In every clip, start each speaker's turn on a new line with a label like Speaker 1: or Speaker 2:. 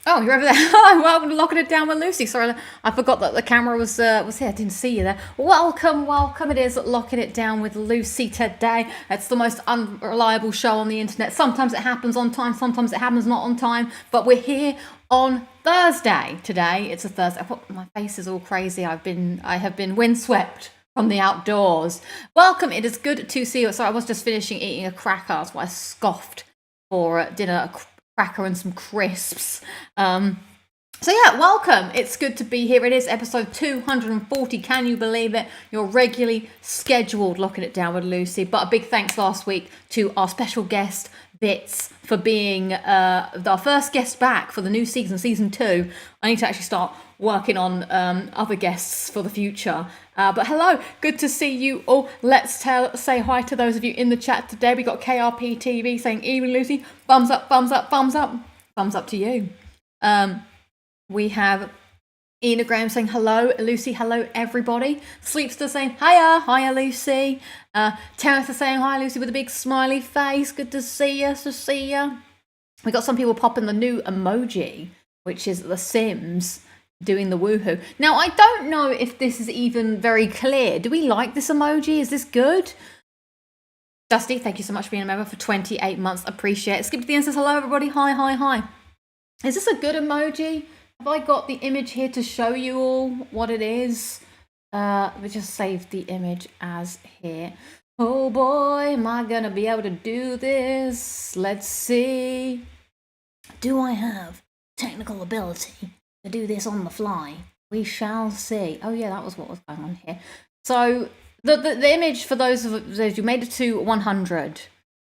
Speaker 1: Oh, you're over there. Hi, welcome to Locking It Down with Lucy. Sorry, I forgot that the camera was here. I didn't see you there. Welcome, welcome. It is Locking It Down with Lucy today. It's the most unreliable show on the internet. Sometimes it happens on time, sometimes it happens not on time. But we're here on Thursday today. It's a Thursday. My face is all crazy. I have been windswept from the outdoors. Welcome. It is good to see you. Sorry, I was just finishing eating a cracker. That's why I scoffed for dinner. Cracker and some crisps. So yeah, welcome. It's good to be here. It is episode 240. Can you believe it? Your regularly scheduled Locking It Down with Lucy. But a big thanks last week to our special guest, Bits, for being our first guest back for the new season 2. I need to actually start working on other guests for the future. But hello, good to see you all. Let's say hi to those of you in the chat today. We got KRP TV saying, "Even Lucy, thumbs up, thumbs up, thumbs up, thumbs up to you." We have Enagram saying hello, Lucy, hello everybody. Sleepster saying hiya Lucy. Terrence is saying hi Lucy with a big smiley face. Good to see you, We got some people popping the new emoji, which is the Sims doing the woohoo. Now, I don't know if this is even very clear. Do we like this emoji? Is this good? Dusty, thank you so much for being a member for 28 months. Appreciate it. Skip to the end says hello everybody. Hi. Is this a good emoji? Have I got the image here to show you all what it is? We just saved the image as here. Oh boy, am I gonna be able to do this? Let's see. Do I have technical ability to do this on the fly? We shall see. Oh yeah, that was what was going on here. So the image, for those of those who made it to 100,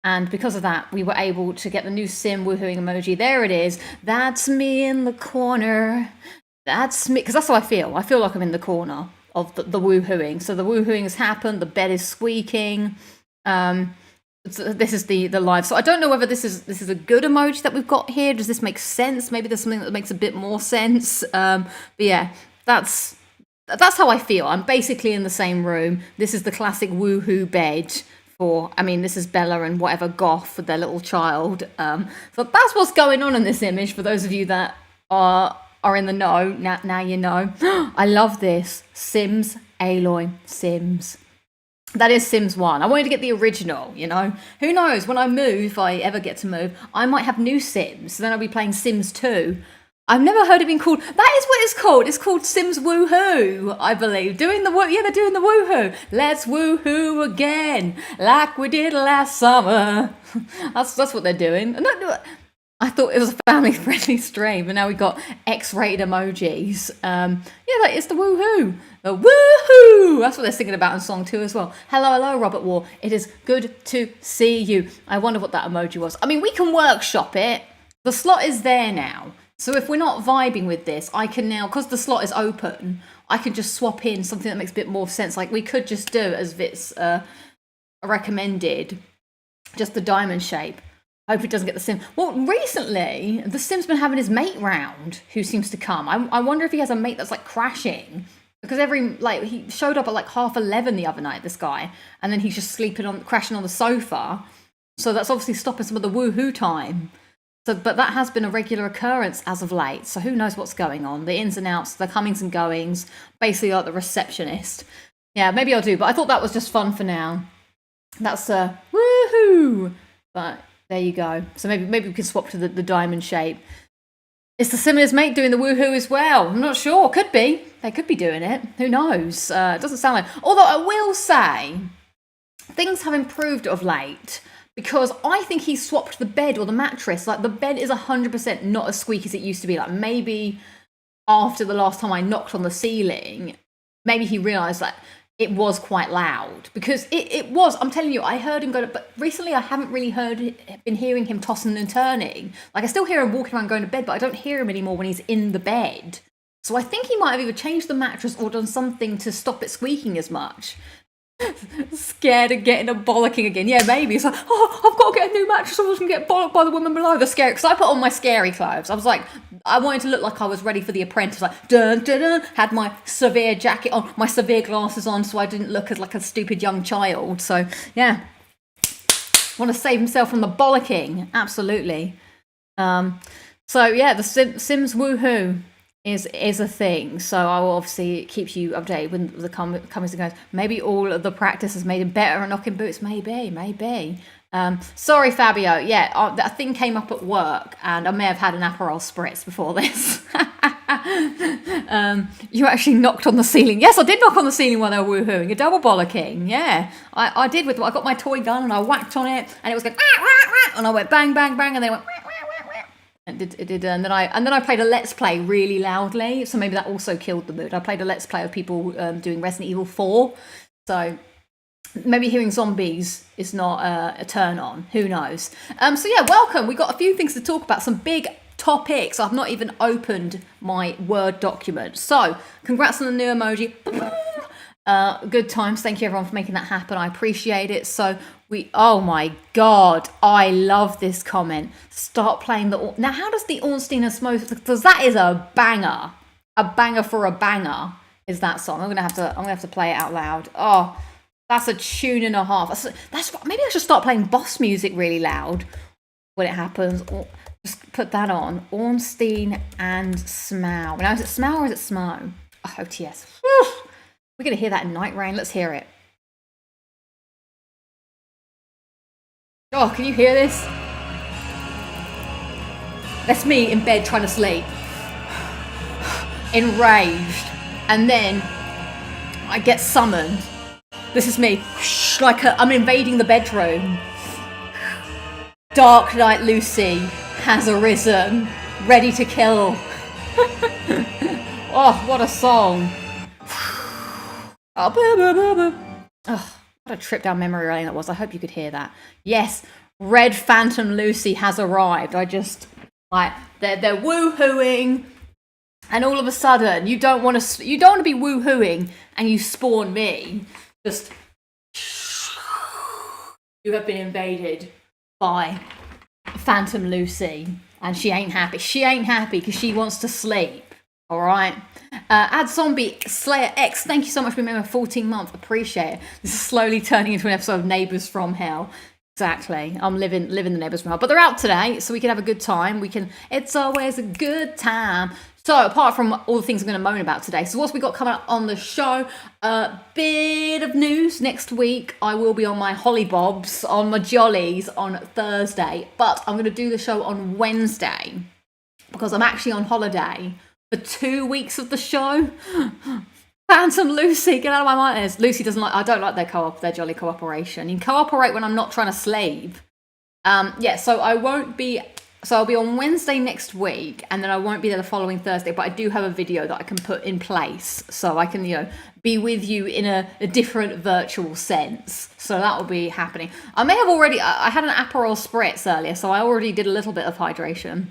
Speaker 1: and because of that, we were able to get the new Sim woohooing emoji. There it is. That's me in the corner. That's me, because that's how I feel. I feel like I'm in the corner of the woohooing. So the woohooing has happened. The bed is squeaking. This is the live. So I don't know whether this is a good emoji that we've got here. Does this make sense? Maybe there's something that makes a bit more sense. But yeah, that's how I feel. I'm basically in the same room. This is the classic woohoo bed. This is Bella and whatever goth with their little child. So that's what's going on in this image. For those of you that are in the know, now you know. I love this. Sims, Aloy, Sims. That is Sims 1. I wanted to get the original, you know. Who knows, when I move, if I ever get to move, I might have new Sims. So then I'll be playing Sims 2. I've never heard it being called. That is what it's called. It's called Sims Woohoo, I believe. They're doing the woohoo. Let's woohoo again, like we did last summer. That's what they're doing. I thought it was a family-friendly stream, but now we've got X-rated emojis. That is the woohoo. The woohoo! That's what they're singing about in song 2 as well. Hello, Robert War. It is good to see you. I wonder what that emoji was. I mean, we can workshop it. The slot is there now. So if we're not vibing with this, I can now, because the slot is open, I can just swap in something that makes a bit more sense. Like we could just do, as Vit's recommended, just the diamond shape. Hope it doesn't get the sim. Well, recently, the sim's been having his mate round, who seems to come. I wonder if he has a mate that's like crashing. Because he showed up at like 11:30 the other night, this guy. And then he's just crashing on the sofa. So that's obviously stopping some of the woohoo time. But that has been a regular occurrence as of late. So who knows what's going on? The ins and outs, the comings and goings, basically like the receptionist. Yeah, maybe I'll do. But I thought that was just fun for now. That's woohoo. But there you go. So maybe we can swap to the diamond shape. Is the Simmer's mate doing the woohoo as well? I'm not sure. Could be. They could be doing it. Who knows? It doesn't sound like. Although I will say, things have improved of late. Because I think he swapped the bed or the mattress. Like, the bed is 100% not as squeaky as it used to be. Like, maybe after the last time I knocked on the ceiling, maybe he realised that it was quite loud. Because it was, I'm telling you, I heard him go to, but recently I haven't really been hearing him tossing and turning. Like, I still hear him walking around going to bed, but I don't hear him anymore when he's in the bed. So I think he might have either changed the mattress or done something to stop it squeaking as much. Scared of getting a bollocking again. Yeah, maybe. It's like, I've got to get a new mattress, or I can get bollocked by the woman below. The scary, because I put on my scary clothes. I was like, I wanted to look like I was ready for The Apprentice. Like, dun dun dun. Had my severe jacket on, my severe glasses on, so I didn't look as like a stupid young child. So yeah, want to save himself from the bollocking. Absolutely. So yeah, the Sims woohoo is a thing. So I will obviously keep you updated with the comings and goes. Maybe all of the practice has made him better at knocking boots. Maybe. Sorry, Fabio. Yeah, that thing came up at work, and I may have had an Aperol spritz before this. You actually knocked on the ceiling. Yes, I did knock on the ceiling while they were woohooing. A double bollocking. Yeah, I did. I got my toy gun and I whacked on it, and it was going and I went bang, bang, bang, and then it went. It did, and then I played a Let's Play really loudly, so maybe that also killed the mood. I played a Let's Play of people doing Resident Evil 4, so maybe hearing zombies is not a turn on. Who knows? So yeah, welcome. We got a few things to talk about. Some big topics. I've not even opened my Word document. So congrats on the new emoji. Good times. Thank you everyone for making that happen. I appreciate it. So oh my God, I love this comment. Start playing now how does the Ornstein and Smoke, because that is a banger for a banger is that song. I'm gonna have to play it out loud. Oh, that's a tune and a half. That's maybe I should start playing boss music really loud when it happens. Or just put that on. Ornstein and Smough. Now is it Smough or is it Smo? Oh, OTS. Whew. We're going to hear that in Night Rain. Let's hear it. Oh, can you hear this? That's me in bed trying to sleep. Enraged. And then I get summoned. This is me. Like I'm invading the bedroom. Dark Knight Lucy has arisen. Ready to kill. Oh, what a song. Oh, what a trip down memory lane that was. I hope you could hear that. Yes, Red Phantom Lucy has arrived. I just like they're woohooing, and all of a sudden you don't want to be woohooing, and you spawn me. Just you have been invaded by Phantom Lucy, and she ain't happy. She ain't happy because she wants to sleep. All right. Add Zombie Slayer X. Thank you so much for being a 14 month. Appreciate it. This is slowly turning into an episode of Neighbours from Hell. Exactly. I'm living the Neighbours from Hell. But they're out today, so we can have a good time. It's always a good time. So apart from all the things I'm going to moan about today, so what's we got coming up on the show? A bit of news. Next week, I will be on my hollybobs, on my jollies on Thursday. But I'm going to do the show on Wednesday because I'm actually on holiday for 2 weeks of the show. Phantom Lucy, get out of my mind. Lucy doesn't like, I don't like their jolly cooperation. You can cooperate when I'm not trying to sleep. Yeah, so I'll be on Wednesday next week, and then I won't be there the following Thursday, but I do have a video that I can put in place, so I can, be with you in a different virtual sense. So that will be happening. I may have already, I had an Aperol spritz earlier, so I already did a little bit of hydration.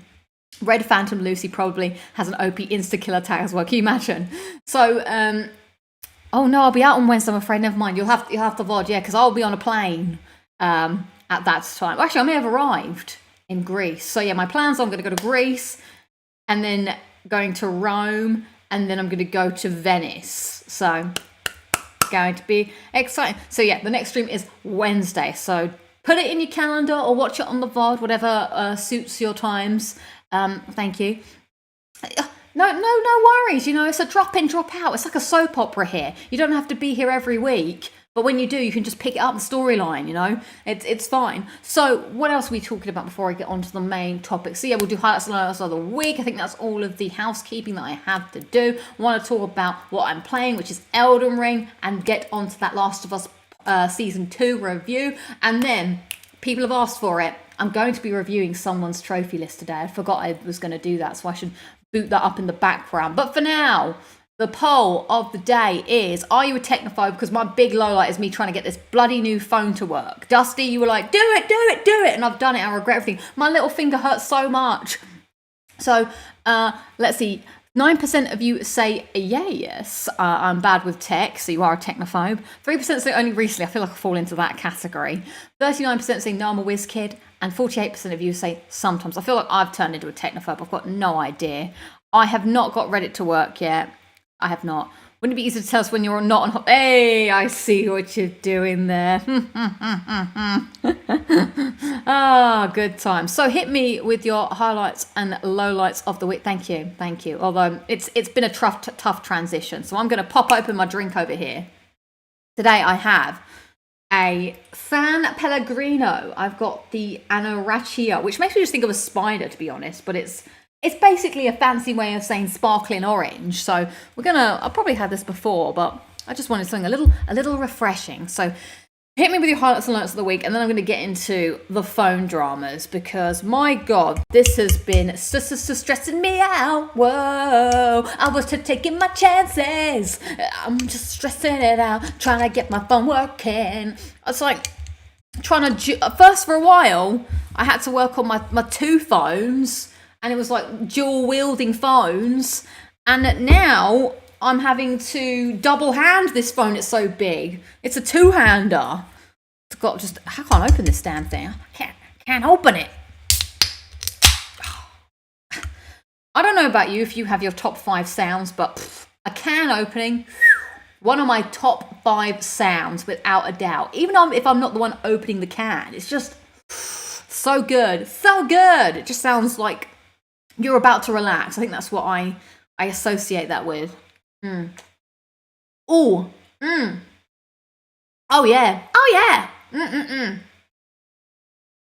Speaker 1: Red Phantom Lucy probably has an OP insta-killer tag as well. Can you imagine? So, oh no, I'll be out on Wednesday, I'm afraid. Never mind. You'll have to VOD, yeah, because I'll be on a plane at that time. Actually, I may have arrived in Greece. So yeah, my plans are I'm going to go to Greece, and then going to Rome, and then I'm going to go to Venice. So, going to be exciting. So yeah, the next stream is Wednesday. So put it in your calendar or watch it on the VOD, whatever suits your times. Thank you. No worries. It's a drop in, drop out. It's like a soap opera here. You don't have to be here every week, but when you do, you can just pick it up the storyline. It's fine. So what else are we talking about before I get on to the main topic? So yeah, we'll do highlights and lowlights of the week. I think that's all of the housekeeping that I have to do. I want to talk about what I'm playing, which is Elden Ring, and get onto that Last of Us Season 2 review. And then people have asked for it. I'm going to be reviewing someone's trophy list today. I forgot I was going to do that, so I should boot that up in the background. But for now, the poll of the day is, are you a technophobe? Because my big lowlight is me trying to get this bloody new phone to work. Dusty, you were like, do it. And I've done it. I regret everything. My little finger hurts so much. So let's see. 9% of you say, yes, I'm bad with tech, so you are a technophobe. 3% say only recently. I feel like I fall into that category. 39% say no, I'm a whiz kid. And 48% of you say sometimes. I feel like I've turned into a technophobe. I've got no idea. I have not got Reddit to work yet. I have not. Wouldn't it be easy to tell us when you're not on? Hey, I see what you're doing there. Ah, good time. So hit me with your highlights and lowlights of the week. Thank you, thank you. Although it's been a tough transition, so I'm going to pop open my drink over here. Today I have a San Pellegrino. I've got the Anorachia, which makes me just think of a spider, to be honest, but it's basically a fancy way of saying sparkling orange. So I'll probably had this before, but I just wanted something a little refreshing. So hit me with your highlights and lowlights of the week, and then I'm going to get into the phone dramas, because my God, this has been stressing me out. Whoa, I was just taking my chances. I'm just stressing it out, trying to get my phone working. It's like trying to, first for a while, I had to work on my two phones, and it was like dual wielding phones. And now I'm having to double hand this phone. It's so big. It's a two-hander. It's got just, I can't open this damn thing. I can't open it. I don't know about you if you have your top 5 sounds, but a can opening, one of my top 5 sounds without a doubt. Even if I'm not the one opening the can, it's just so good. So good. It just sounds like you're about to relax. I think that's what I associate that with. Oh, oh yeah, oh yeah.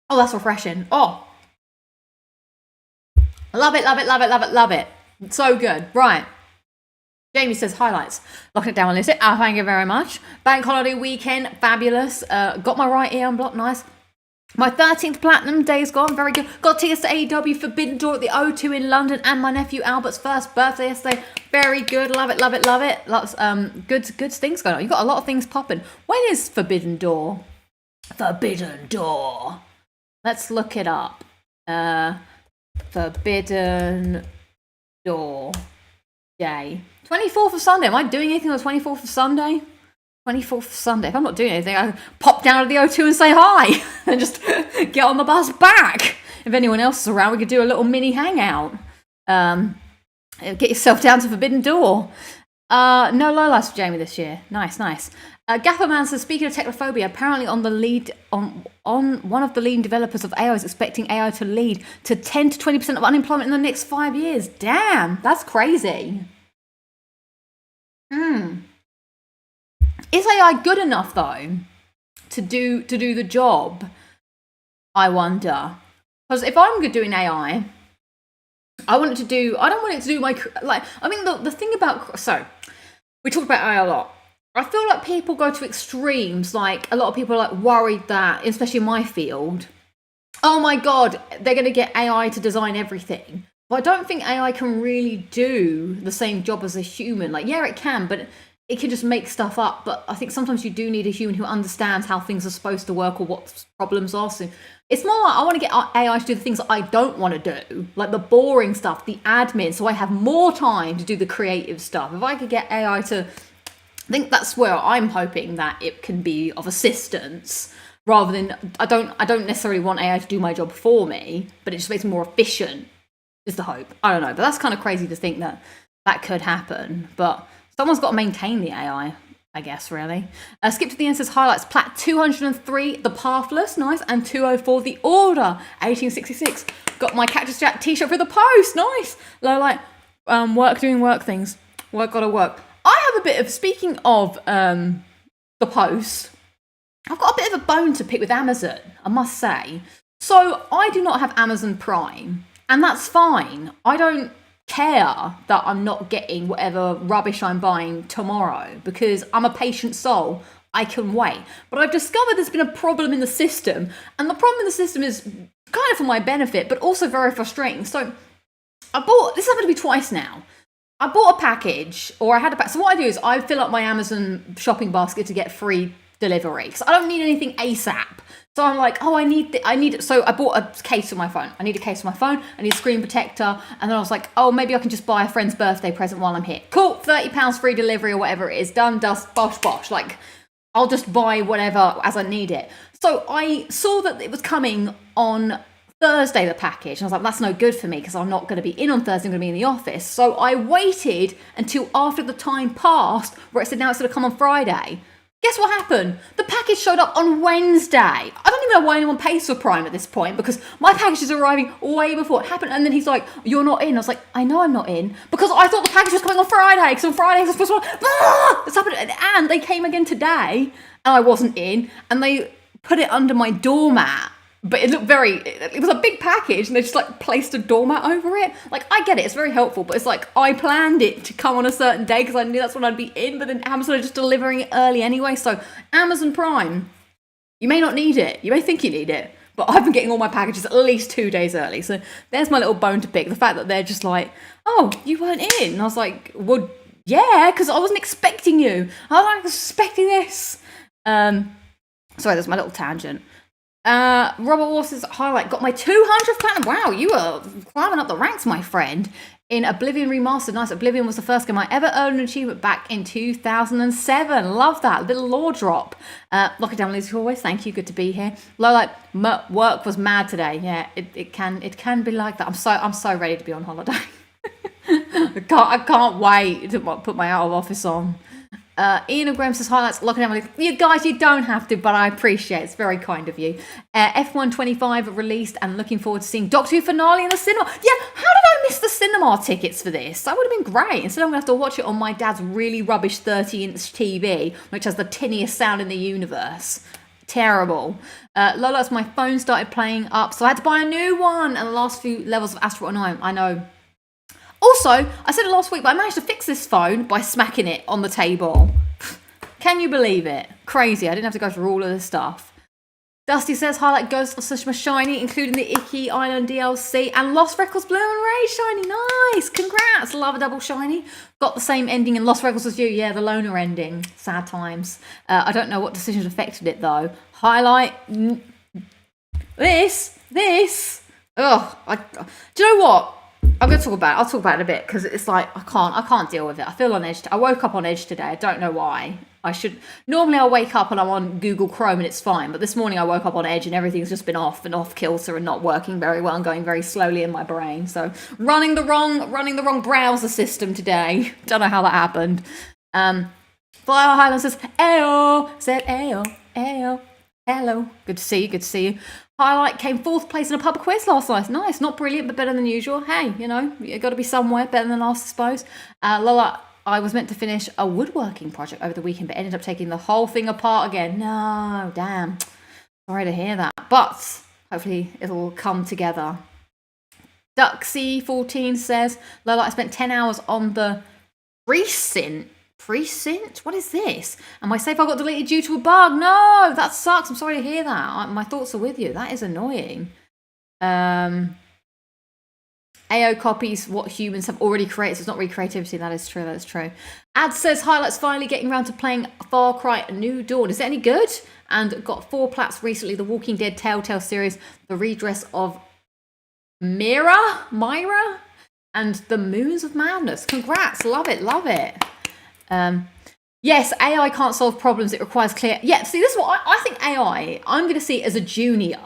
Speaker 1: Oh, that's refreshing. Oh, love it, love it, love it, love it, love it. So good. Right. Jamie says highlights. Locking it down and list it. Oh, thank you very much. Bank holiday weekend, fabulous. Got my right ear unblocked, nice. My 13th platinum day's gone, very good. Got tickets to AEW Forbidden Door at the O2 in London, and my nephew Albert's first birthday yesterday. Very good, love it, love it, love it. Lots good things going on. You've got a lot of things popping. When is Forbidden Door? Forbidden Door. Let's look it up. Forbidden Door Day. 24th of Sunday. Am I doing anything on the 24th of Sunday? 24th of Sunday. If I'm not doing anything, I pop down to the O2 and say hi and just get on the bus back. If anyone else is around, we could do a little mini hangout. Get yourself down to Forbidden Door. No lowlights for Jamie this year. Nice, nice. Gafferman says, speaking of Technophobia, apparently on one of the leading developers of AI is expecting AI to lead to 10 to 20% of unemployment in the next 5 years. Damn, that's crazy. Is AI good enough though to do the job? I wonder. Because if I'm doing AI, I don't want it to do my, like, I mean, the thing about, so we talk about AI a lot. I feel like people go to extremes. Like, a lot of people are like worried that, especially in my field, oh my God, they're going to get AI to design everything. But I don't think AI can really do the same job as a human. Like, yeah, it can, but it can just make stuff up. But I think sometimes you do need a human who understands how things are supposed to work or what problems are. So it's more like I want to get AI to do the things that I don't want to do, like the boring stuff, the admin, so I have more time to do the creative stuff. If I could get AI to, I think that's where I'm hoping that it can be of assistance, rather than, I don't necessarily want AI to do my job for me, but it just makes me more efficient, is the hope. I don't know, but that's kind of crazy to think that that could happen. But someone's got to maintain the AI, I guess, really. Skip to the end says highlights. Plat 203, The Pathless, nice. And 204, The Order, 1866. Got my Cactus Jack t-shirt for the post, nice. Low light, doing work things. Gotta work. I have a bit of, speaking of the post, I've got a bit of a bone to pick with Amazon, I must say. So I do not have Amazon Prime, and that's fine. I don't care that I'm not getting whatever rubbish I'm buying tomorrow, because I'm a patient soul. I can wait. But I've discovered there's been a problem in the system, and the problem in the system is kind of for my benefit, but also very frustrating. So this happened to me twice now. I bought a package, or I had a pack. So what I do is I fill up my Amazon shopping basket to get free delivery, because I don't need anything ASAP. So I'm like, oh, I need it. So I bought a case for my phone. I need a case for my phone. I need a screen protector. And then I was like, oh, maybe I can just buy a friend's birthday present while I'm here. Cool, £30 free delivery or whatever it is. Done, dust, bosh, bosh. Like, I'll just buy whatever as I need it. So I saw that it was coming on Thursday, the package. And I was like, that's no good for me because I'm not going to be in on Thursday, I'm going to be in the office. So I waited until after the time passed where it said now it's going to come on Friday. Guess what happened? The package showed up on Wednesday. I don't even know why anyone pays for Prime at this point because my package is arriving way before it happened. And then he's like, you're not in. I was like, I know I'm not in because I thought the package was coming on Friday because on Friday it's supposed to it's happened. And they came again today and I wasn't in and they put it under my doormat. But it looked it was a big package and they just like placed a doormat over it. Like, I get it, it's very helpful, but it's like, I planned it to come on a certain day because I knew that's when I'd be in, but then Amazon are just delivering it early anyway. So Amazon Prime, you may not need it. You may think you need it, but I've been getting all my packages at least 2 days early. So there's my little bone to pick. The fact that they're just like, oh, you weren't in. And I was like, well, yeah, because I wasn't expecting you. I was expecting this. Sorry, there's my little tangent. Robert Wars's highlight got my 200th platinum. Wow, you are climbing up the ranks, my friend. In Oblivion Remastered. Nice. Oblivion was the first game I ever earned an achievement back in 2007. Love that. Little lore drop. Lock it down, Liz, always. Thank you. Good to be here. Lowlight, work was mad today. Yeah, it can be like that. I'm so ready to be on holiday. I can't wait to put my out of office on. Ian and Graham says highlights, locking down. You guys, you don't have to, but I appreciate it. It's very kind of you. F125 released and looking forward to seeing Doctor Who finale in the cinema. Yeah, how did I miss the cinema tickets for this? That would have been great. Instead, I'm going to have to watch it on my dad's really rubbish 30-inch TV, which has the tinniest sound in the universe. Terrible. Lola's my phone started playing up, so I had to buy a new one. And the last few levels of Astro Annoying, I know. Also, I said it last week, but I managed to fix this phone by smacking it on the table. Can you believe it? Crazy. I didn't have to go through all of this stuff. Dusty says, highlight Ghost of Tsushima Shiny, including the Icky Island DLC and Lost Records Blue and Ray Shiny. Nice. Congrats. Love a double shiny. Got the same ending in Lost Records as you. Yeah, the loner ending. Sad times. I don't know what decisions affected it, though. Highlight. This. Ugh. Do you know what? I'm going to talk about it. I'll talk about it a bit because it's like I can't deal with it. I feel on edge. I woke up on edge today. I don't know why. Normally I'll wake up and I'm on Google Chrome and it's fine. But this morning I woke up on edge and everything's just been off kilter and not working very well and going very slowly in my brain. So running the wrong browser system today. Don't know how that happened. Fire Highland says, "Ayo," said ayo. Hello. Good to see you. Highlight came 4th place in a pub quiz last night. Nice. Not brilliant, but better than usual. Hey, you got to be somewhere better than last, I suppose. Lola, I was meant to finish a woodworking project over the weekend, but ended up taking the whole thing apart again. No, damn. Sorry to hear that. But hopefully it'll come together. Duxy14 says, Lola, I spent 10 hours on the Precinct? What is this? And my save file got deleted due to a bug. No, that sucks. I'm sorry to hear that. My thoughts are with you. That is annoying. AO copies what humans have already created. So it's not really creativity. That is true. Ad says, highlights finally getting around to playing Far Cry New Dawn. Is it any good? And got 4 plats recently. The Walking Dead Telltale series, the redress of Myra, and the Moons of Madness. Congrats. Love it. Yes, AI can't solve problems. It requires clear. Yeah, see, this is what I think AI, I'm going to see it as a junior.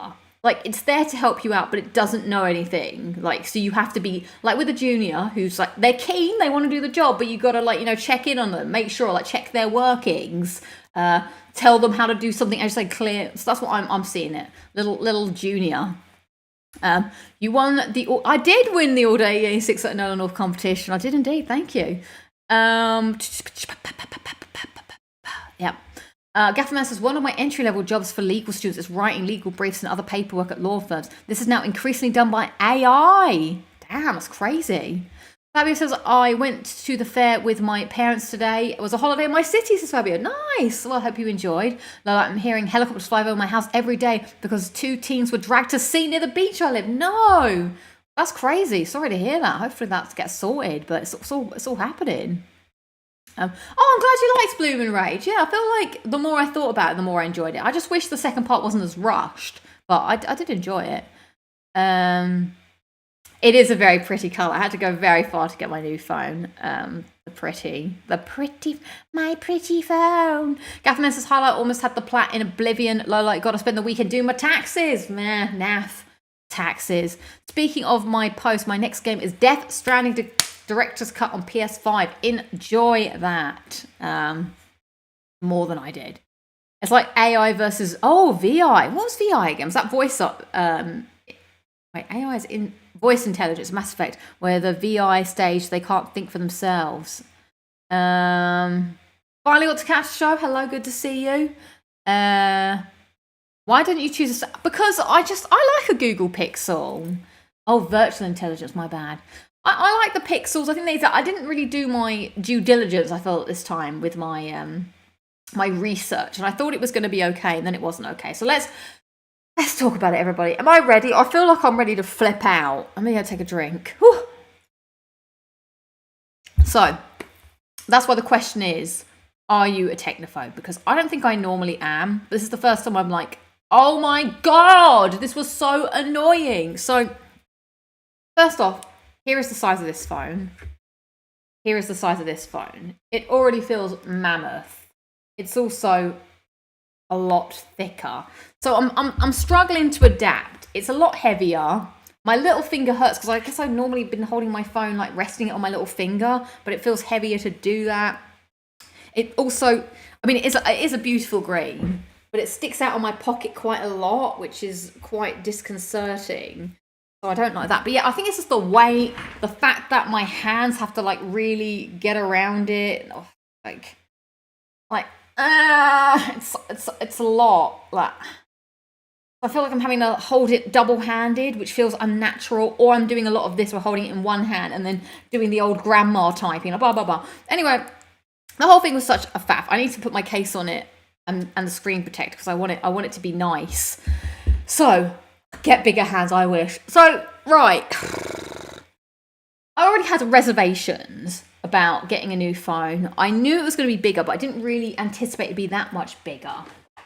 Speaker 1: Like, it's there to help you out, but it doesn't know anything. Like, so you have to be, like, with a junior who's, like, they're keen, they want to do the job, but you got to, like, check in on them, make sure, like, check their workings, tell them how to do something, as you say, clear. So that's what I'm seeing it. Little junior. You won I did win the All Day 6 at Nolan North competition. I did indeed. Thank you. Yeah. Gafferman says, one of my entry-level jobs for legal students is writing legal briefs and other paperwork at law firms. This is now increasingly done by AI. Damn, that's crazy. Fabio says, I went to the fair with my parents today. It was a holiday in my city, says Fabio. Nice. Well, I hope you enjoyed. I'm hearing helicopters fly over my house every day because 2 teens were dragged to sea near the beach I live. No. That's crazy. Sorry to hear that. Hopefully that gets sorted, but it's all happening. I'm glad you liked Bloom and Rage. Yeah, I feel like the more I thought about it, the more I enjoyed it. I just wish the second part wasn't as rushed, but I did enjoy it. It is a very pretty colour. I had to go very far to get my new phone. My pretty phone. Gafferman says, highlight almost had the plat in Oblivion. Lowlight, got to spend the weekend doing my taxes. Meh, naff. taxes. Speaking of my post, my next game is Death Stranding Director's Cut on PS5. Enjoy that. More than I did. It's like AI versus VI. What was VI again? Was that voice up? AI is in voice intelligence, Mass Effect, where the VI stage they can't think for themselves. Finally got to catch the show. Hello, good to see you. Why didn't you choose a... Because I like a Google Pixel. Oh, virtual intelligence, my bad. I like the Pixels. I think I didn't really do my due diligence, I felt, this time with my my research. And I thought it was going to be okay, and then it wasn't okay. So let's talk about it, everybody. Am I ready? I feel like I'm ready to flip out. I'm going to take a drink. Whew. So, that's why the question is, are you a technophobe? Because I don't think I normally am. This is the first time I'm like, oh my God, this was so annoying. So, first off, here is the size of this phone. Here is the size of this phone. It already feels mammoth. It's also a lot thicker. So I'm struggling to adapt. It's a lot heavier. My little finger hurts because I guess I've normally been holding my phone, like resting it on my little finger, but it feels heavier to do that. It also, I mean, it is a beautiful green, but it sticks out on my pocket quite a lot, which is quite disconcerting. So I don't like that. But yeah, I think it's just the weight, the fact that my hands have to like really get around it. It's a lot. Like, I feel like I'm having to hold it double-handed, which feels unnatural, or I'm doing a lot of this where holding it in one hand and then doing the old grandma typing, blah, blah, blah. Anyway, the whole thing was such a faff. I need to put my case on it and the screen protector because I want it to be nice. So, get bigger hands, I wish. So, right. I already had reservations about getting a new phone. I knew it was going to be bigger, but I didn't really anticipate it to be that much bigger.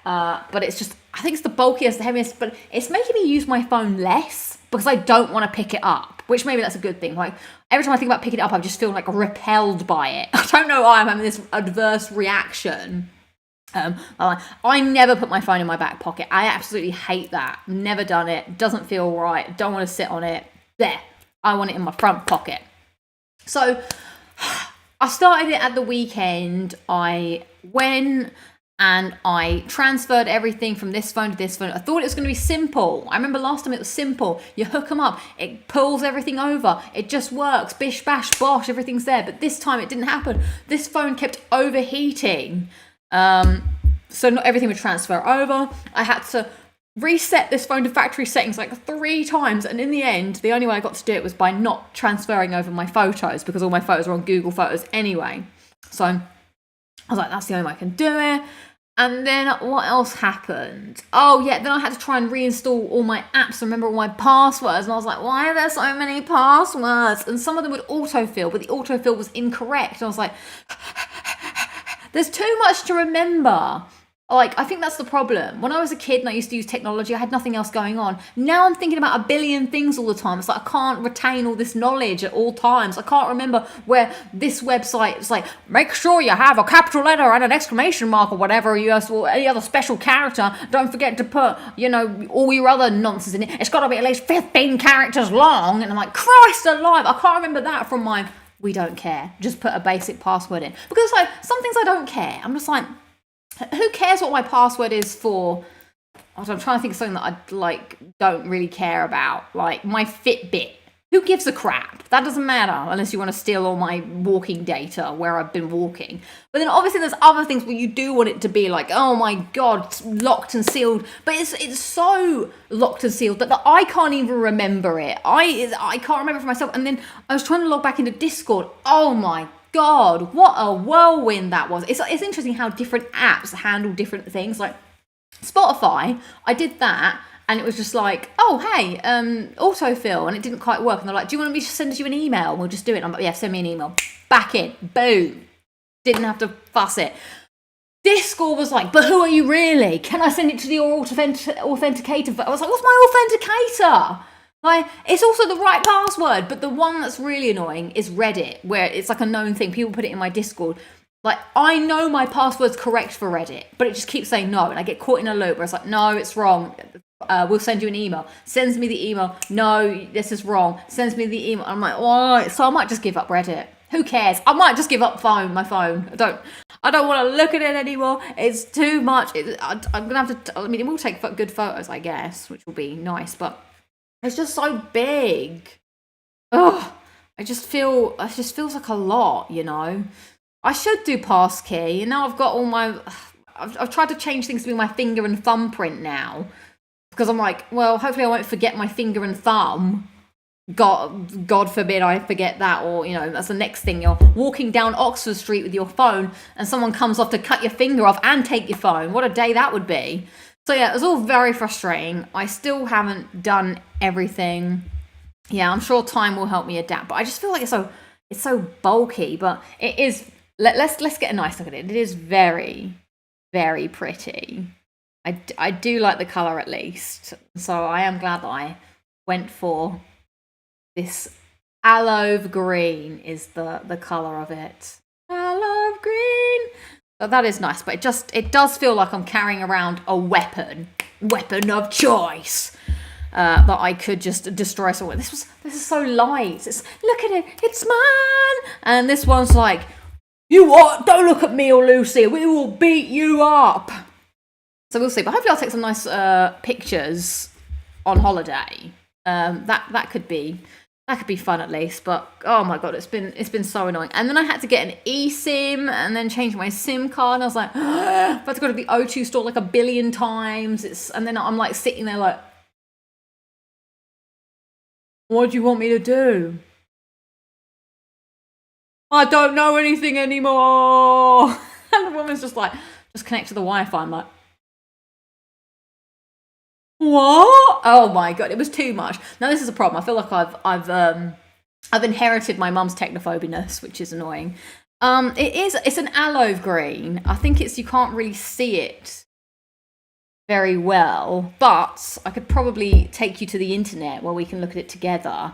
Speaker 1: But it's just, I think it's the bulkiest, the heaviest, but it's making me use my phone less because I don't want to pick it up, which maybe that's a good thing. Like, every time I think about picking it up, I just feel like repelled by it. I don't know why I'm having this adverse reaction. I never put my phone in my back pocket. I absolutely hate that. Never done it. Doesn't feel right. Don't want to sit on it. There. I want it in my front pocket. So I started it at the weekend. I went and I transferred everything from this phone to this phone. I thought it was going to be simple. I remember last time it was simple. You hook them up, it pulls everything over. It just works. Bish, bash, bosh, everything's there. But this time it didn't happen. This phone kept overheating. So not everything would transfer over. I had to reset this phone to factory settings like 3 times, and in the end the only way I got to do it was by not transferring over my photos because all my photos are on Google Photos anyway. So I was like, that's the only way I can do it. And then what else happened? Oh yeah, then I had to try and reinstall all my apps, remember all my passwords, and I was like, why are there so many passwords? And some of them would autofill, but the autofill was incorrect. And I was like, there's too much to remember. Like, I think that's the problem. When I was a kid and I used to use technology, I had nothing else going on. Now I'm thinking about a billion things all the time. It's like I can't retain all this knowledge at all times. I can't remember where this website is like, make sure you have a capital letter and an exclamation mark or whatever, or any other special character. Don't forget to put, all your other nonsense in it. It's got to be at least 15 characters long. And I'm like, Christ alive, I can't remember that from my, we don't care. Just put a basic password in. Because like, some things I don't care. I'm just like, who cares what my password is for? I'm trying to think of something that I don't really care about. Like my Fitbit. Who gives a crap? That doesn't matter unless you want to steal all my walking data where I've been walking. But then obviously there's other things where you do want it to be like, oh my God, it's locked and sealed. But it's so locked and sealed that I can't even remember it. I can't remember for myself. And then I was trying to log back into Discord. Oh my God, what a whirlwind that was. It's interesting how different apps handle different things. Like Spotify, I did that and it was just like, oh, hey, autofill, and it didn't quite work. And they're like, do you want me to send you an email? We'll just do it. And I'm like, yeah, send me an email. Back in. Boom. Didn't have to fuss it. Discord was like, but who are you really? Can I send it to your authenticator? I was like, what's my authenticator? Like, it's also the right password, but the one that's really annoying is Reddit, where it's like a known thing. People put it in my Discord. Like, I know my password's correct for Reddit, but it just keeps saying no, and I get caught in a loop where it's like, no, it's wrong. we'll send you an email. Sends me the email. No, this is wrong. Sends me the email. I'm like, all right. So I might just give up Reddit. Who cares? I might just give up my phone. I don't want to look at it anymore. It's too much. I'm gonna have to. I mean, it will take good photos, I guess, which will be nice. But it's just so big. Ugh. It just feels like a lot, you know. I should do passkey, and now I've got all my. I've tried to change things to be my finger and thumbprint now, because I'm like, well, hopefully I won't forget my finger and thumb. God forbid I forget that, or you know, that's the next thing. You're walking down Oxford Street with your phone, and someone comes off to cut your finger off and take your phone. What a day that would be. So yeah, it was all very frustrating. I still haven't done everything. Yeah, I'm sure time will help me adapt, but I just feel like it's so bulky. But it is. Let's get a nice look at it. It is very, very pretty. I do like the color at least, so I am glad that I went for this olive green. Is the color of it. Olive green. So that is nice, but it does feel like I'm carrying around a weapon of choice. That I could just destroy someone. This is so light. Look at it. It's mine. And this one's like, you what? Don't look at me or Lucy. We will beat you up. So we'll see. But hopefully I'll take some nice pictures on holiday. That could be fun at least. But oh my god, it's been so annoying. And then I had to get an eSIM and then change my SIM card. And I was like, I've had to go to the O2 store like a billion times. And then I'm like sitting there like, what do you want me to do? I don't know anything anymore. And the woman's just like, just connect to the Wi-Fi. I'm like, what? Oh my god, it was too much. Now this is a problem. I feel like I've inherited my mum's technophobiness, which is annoying. It's an olive green. I think you can't really see it very well, but I could probably take you to the internet where we can look at it together.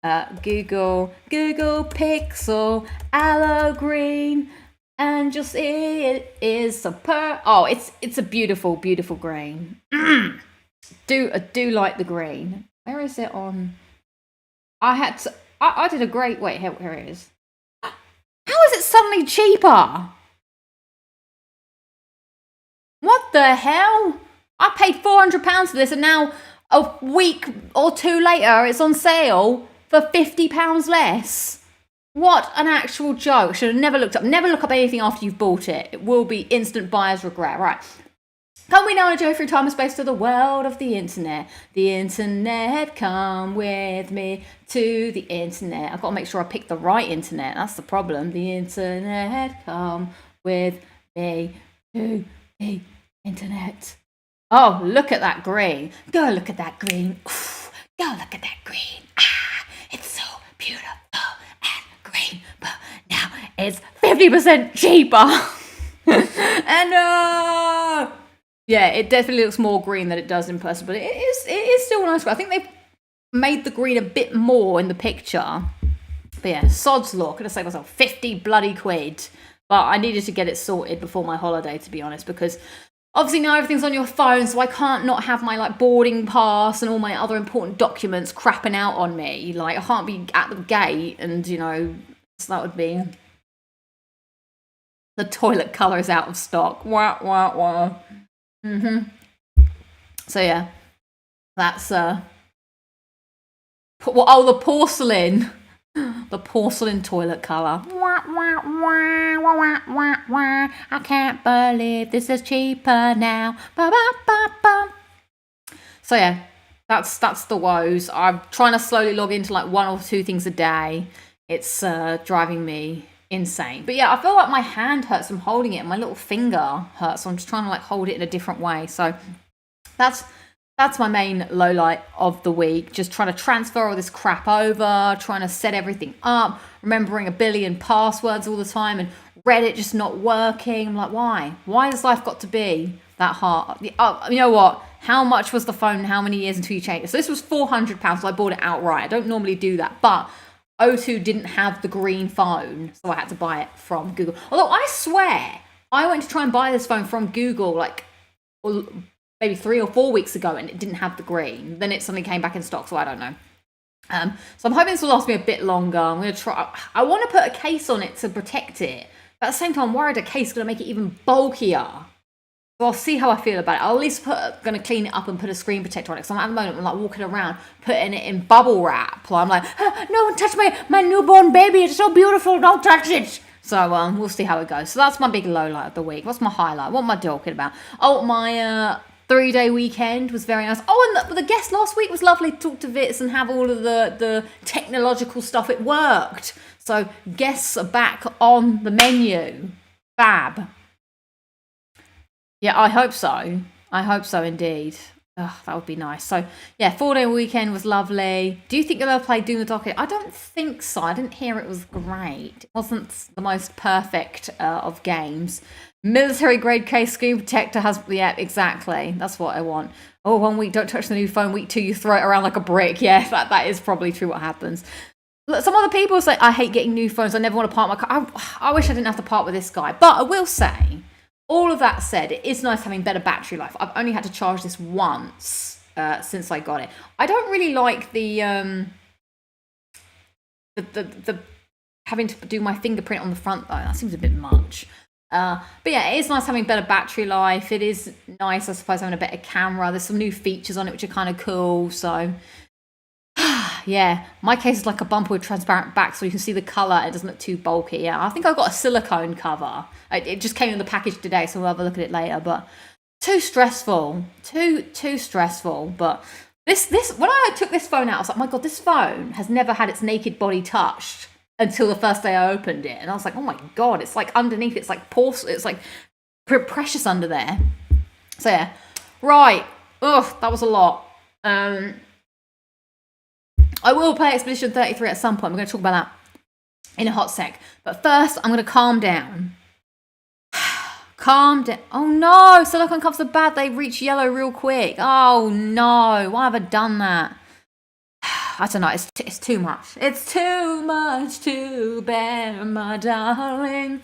Speaker 1: Google Pixel Aloe Green, and just it is superb. Oh, it's a beautiful green. Do like the green. Where is it on? I did a great. Wait, here it is. How is it suddenly cheaper? What the hell? I paid £400 for this, and now a week or two later, it's on sale for £50 less. What an actual joke. Should have never looked up. Never look up anything after you've bought it. It will be instant buyer's regret. Right. Come we now on a journey through time and space to the world of the internet. The internet, come with me to the internet. I've got to make sure I pick the right internet. That's the problem. The internet, come with me to the internet. Oh, look at that green. Go look at that green. Ooh, go look at that green. Ah, it's so beautiful and green. But now it's 50% cheaper. And yeah, it definitely looks more green than it does in person. But it is still nice. I think they've made the green a bit more in the picture. But yeah, sod's law. Could have saved myself 50 bloody quid. But I needed to get it sorted before my holiday, to be honest, because obviously now everything's on your phone, so I can't not have my like boarding pass and all my other important documents crapping out on me. Like I can't be at the gate, and you know, so that would be the toilet colour is out of stock. Wah wah wah. So yeah, that's the porcelain. The porcelain toilet colour. I can't believe this is cheaper now. So yeah, that's the woes. I'm trying to slowly log into like one or two things a day. It's driving me insane. But yeah, I feel like my hand hurts from holding it, and my little finger hurts. So I'm just trying to like hold it in a different way. So that's my main low light of the week. Just trying to transfer all this crap over, trying to set everything up, remembering a billion passwords all the time, and Reddit just not working. I'm like, why? Why has life got to be that hard? Oh, you know what? How much was the phone? How many years until you changed it? So this was £400, so I bought it outright. I don't normally do that, but O2 didn't have the green phone, so I had to buy it from Google. Although I swear, I went to try and buy this phone from Google, like maybe 3 or 4 weeks ago and it didn't have the green. Then it suddenly came back in stock, so I don't know. So I'm hoping this will last me a bit longer. I'm going to try. I want to put a case on it to protect it. But at the same time, I'm worried a case is going to make it even bulkier. So I'll see how I feel about it. I'll at least going to clean it up and put a screen protector on it. So at the moment, I'm like walking around, putting it in bubble wrap. I'm like, no one touch my newborn baby. It's so beautiful. Don't touch it. So we'll see how it goes. So that's my big low light of the week. What's my highlight? What am I talking about? Oh, my 3-day weekend was very nice. Oh, and the guest last week was lovely to talk to Vits and have all of the technological stuff. It worked. So guests are back on the menu. Fab. Yeah, I hope so. I hope so indeed. Oh, that would be nice. So, yeah, 4-day weekend was lovely. Do you think you'll ever play Doom the Docket? I don't think so. I didn't hear it was great. It wasn't the most perfect of games. Military grade case screen protector has, yeah, exactly. That's what I want. Oh, 1 week, don't touch the new phone. Week 2, you throw it around like a brick. Yeah, that is probably true what happens. Some other people say, I hate getting new phones. I never want to part my car. I wish I didn't have to part with this guy. But I will say, all of that said, it is nice having better battery life. I've only had to charge this once since I got it. I don't really like the having to do my fingerprint on the front though. That seems a bit much. But yeah, it is nice having better battery life. It is nice, I suppose, having a better camera. There's some new features on it which are kind of cool. So yeah, my case is like a bumper with transparent back so you can see the colour. It doesn't look too bulky. Yeah, I think I got a silicone cover. It just came in the package today, so we'll have a look at it later. But too stressful. Too stressful. But this when I took this phone out, I was like, my God, this phone has never had its naked body touched until the first day I opened it. And I was like, oh my God, it's like underneath, it's like porcelain, it's like precious under there. So yeah, right. Ugh, that was a lot. I will play Expedition 33 at some point. We're going to talk about that in a hot sec. But first, I'm going to calm down. Calm down. Oh no, silicone cups are bad. They reach yellow real quick. Oh no, why have I done that? I don't know, it's too much. It's too much to bear, my darling.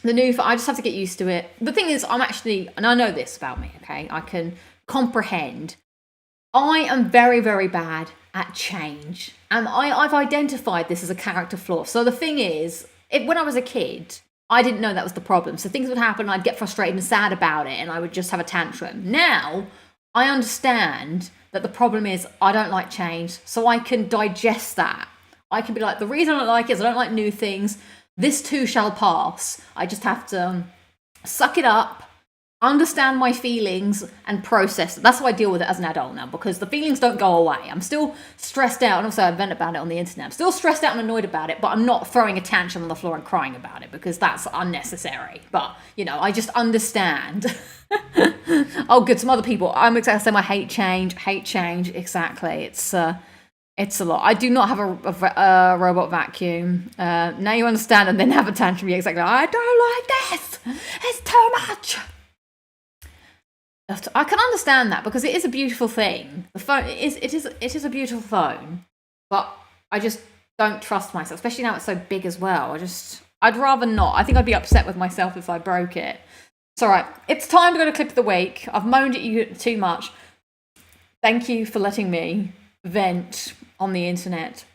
Speaker 1: The new, I just have to get used to it. The thing is, I'm actually, and I know this about me, okay? I can comprehend. I am very, very bad at change. And I've identified this as a character flaw. So the thing is, when I was a kid, I didn't know that was the problem. So things would happen, and I'd get frustrated and sad about it, and I would just have a tantrum. Now, I understand that the problem is I don't like change, so I can digest that. I can be like, the reason I don't like it is I don't like new things. This too shall pass. I just have to suck it up, understand my feelings, and process it. That's how I deal with it as an adult now, because the feelings don't go away. I'm still stressed out, and also I vent about it on the internet. I'm still stressed out and annoyed about it, but I'm not throwing a tantrum on the floor and crying about it, because that's unnecessary. But, you know, I just understand. Oh, good. Some other people. I'm exactly the same. I hate change. Exactly. It's a lot. I do not have a robot vacuum. Now you understand, and then have a tantrum. Yeah, exactly. I don't like this. It's too much. I can understand that, because it is a beautiful thing. The phone it is a beautiful phone, but I just don't trust myself, especially now it's so big as well. I'd rather not. I think I'd be upset with myself if I broke it. It's all right. It's time to go to clip of the week. I've moaned at you too much. Thank you for letting me vent on the internet.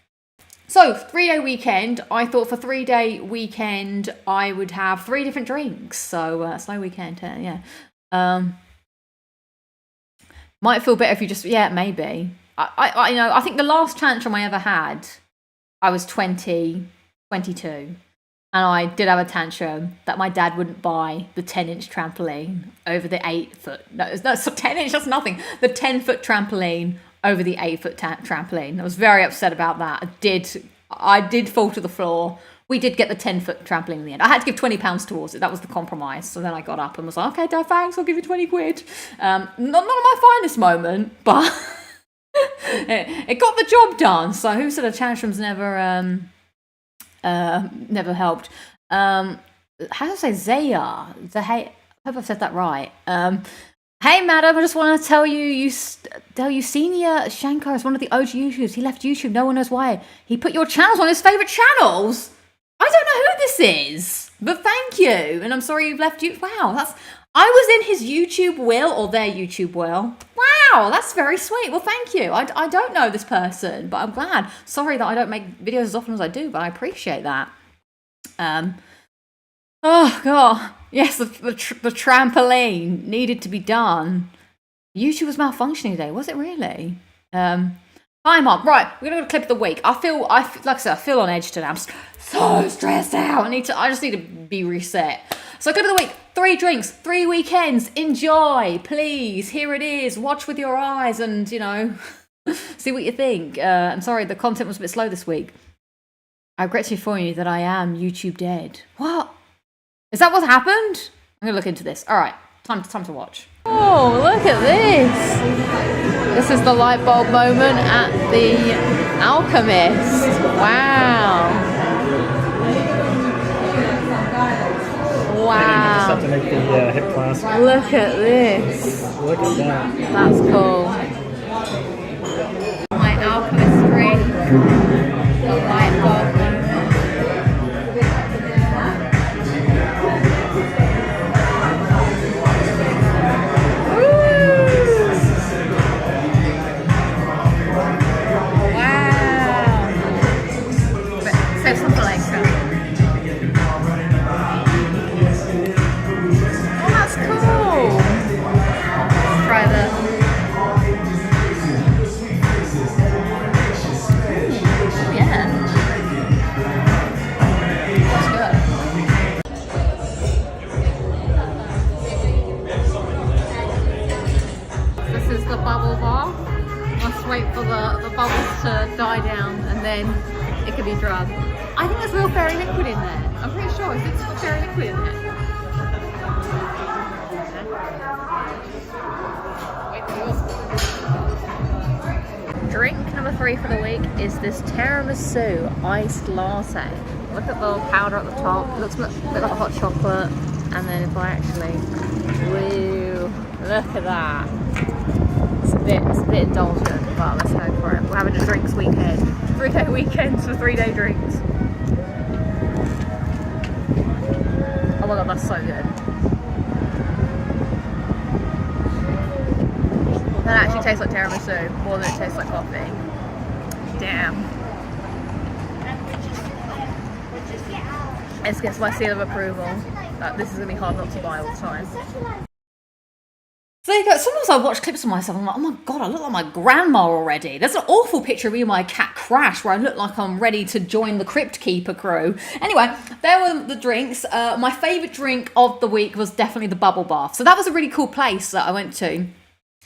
Speaker 1: So, 3-day weekend. I thought for 3-day weekend I would have 3 different drinks. So, slow weekend, yeah. Might feel better if you just, yeah, maybe. I think the last tantrum I ever had, I was 22. And I did have a tantrum that my dad wouldn't buy the 10-inch trampoline over the 8-foot. No, 10-inch, that's nothing. The 10-foot trampoline over the 8-foot trampoline. I was very upset about that. I did fall to the floor. We did get the 10-foot trampoline in the end. I had to give £20 towards it. That was the compromise. So then I got up and was like, okay, Dad, thanks. I'll give you 20 quid. Not my finest moment, but it got the job done. So who said a tantrum's never helped? How do I say Zaya? I hope I've said that right. Hey, madam, I just want to tell you, Senior Shankar is one of the OG YouTubers. He left YouTube. No one knows why. He put your channels on his favourite channels. I don't know who this is, but thank you. And I'm sorry you've left you. Wow, I was in his YouTube will, or their YouTube will. Wow, that's very sweet. Well, thank you. I don't know this person, but I'm glad. Sorry that I don't make videos as often as I do, but I appreciate that. Oh, God. Yes, the trampoline needed to be done. YouTube was malfunctioning today, was it really? Hi, Mom. Right, we're gonna go to clip of the week. I feel like I said, I feel on edge today. I'm so stressed out. I just need to be reset. So clip of the week: 3 drinks, 3 weekends. Enjoy, please. Here it is. Watch with your eyes, and see what you think. I'm sorry, the content was a bit slow this week. I regret to inform you that I am YouTube dead. What? Is that what happened? I'm gonna look into this. All right, time to watch. Oh, look at this. This is the light bulb moment at the Alchemist. Wow. Wow.
Speaker 2: Just have to make the hip clasp.
Speaker 1: Look at this.
Speaker 2: Look at that.
Speaker 1: That's cool. My Alchemist drink. The light bulb moment. Wait for the bubbles to die down and then it can be drugged. I think there's real fairy liquid in there. I'm pretty sure. Is it fairy liquid in there? Drink number 3 for the week is this tiramisu iced latte. Look at the powder at the top. It looks a bit like hot chocolate. And then if I actually, woo, look at that. It's a bit indulgent, but let's go for it. We're having a drinks weekend. 3-day weekends for 3-day drinks. Oh my god, that's so good. That actually tastes like tiramisu more than it tastes like coffee. Damn. This gets my seal of approval. This is going to be hard not to buy all the time. So there you go. Sometimes I watch clips of myself and I'm like, oh my god, I look like my grandma already. There's an awful picture of me and my cat Crash where I look like I'm ready to join the Crypt Keeper crew. Anyway, there were the drinks. My favourite drink of the week was definitely the bubble bath. So that was a really cool place that I went to.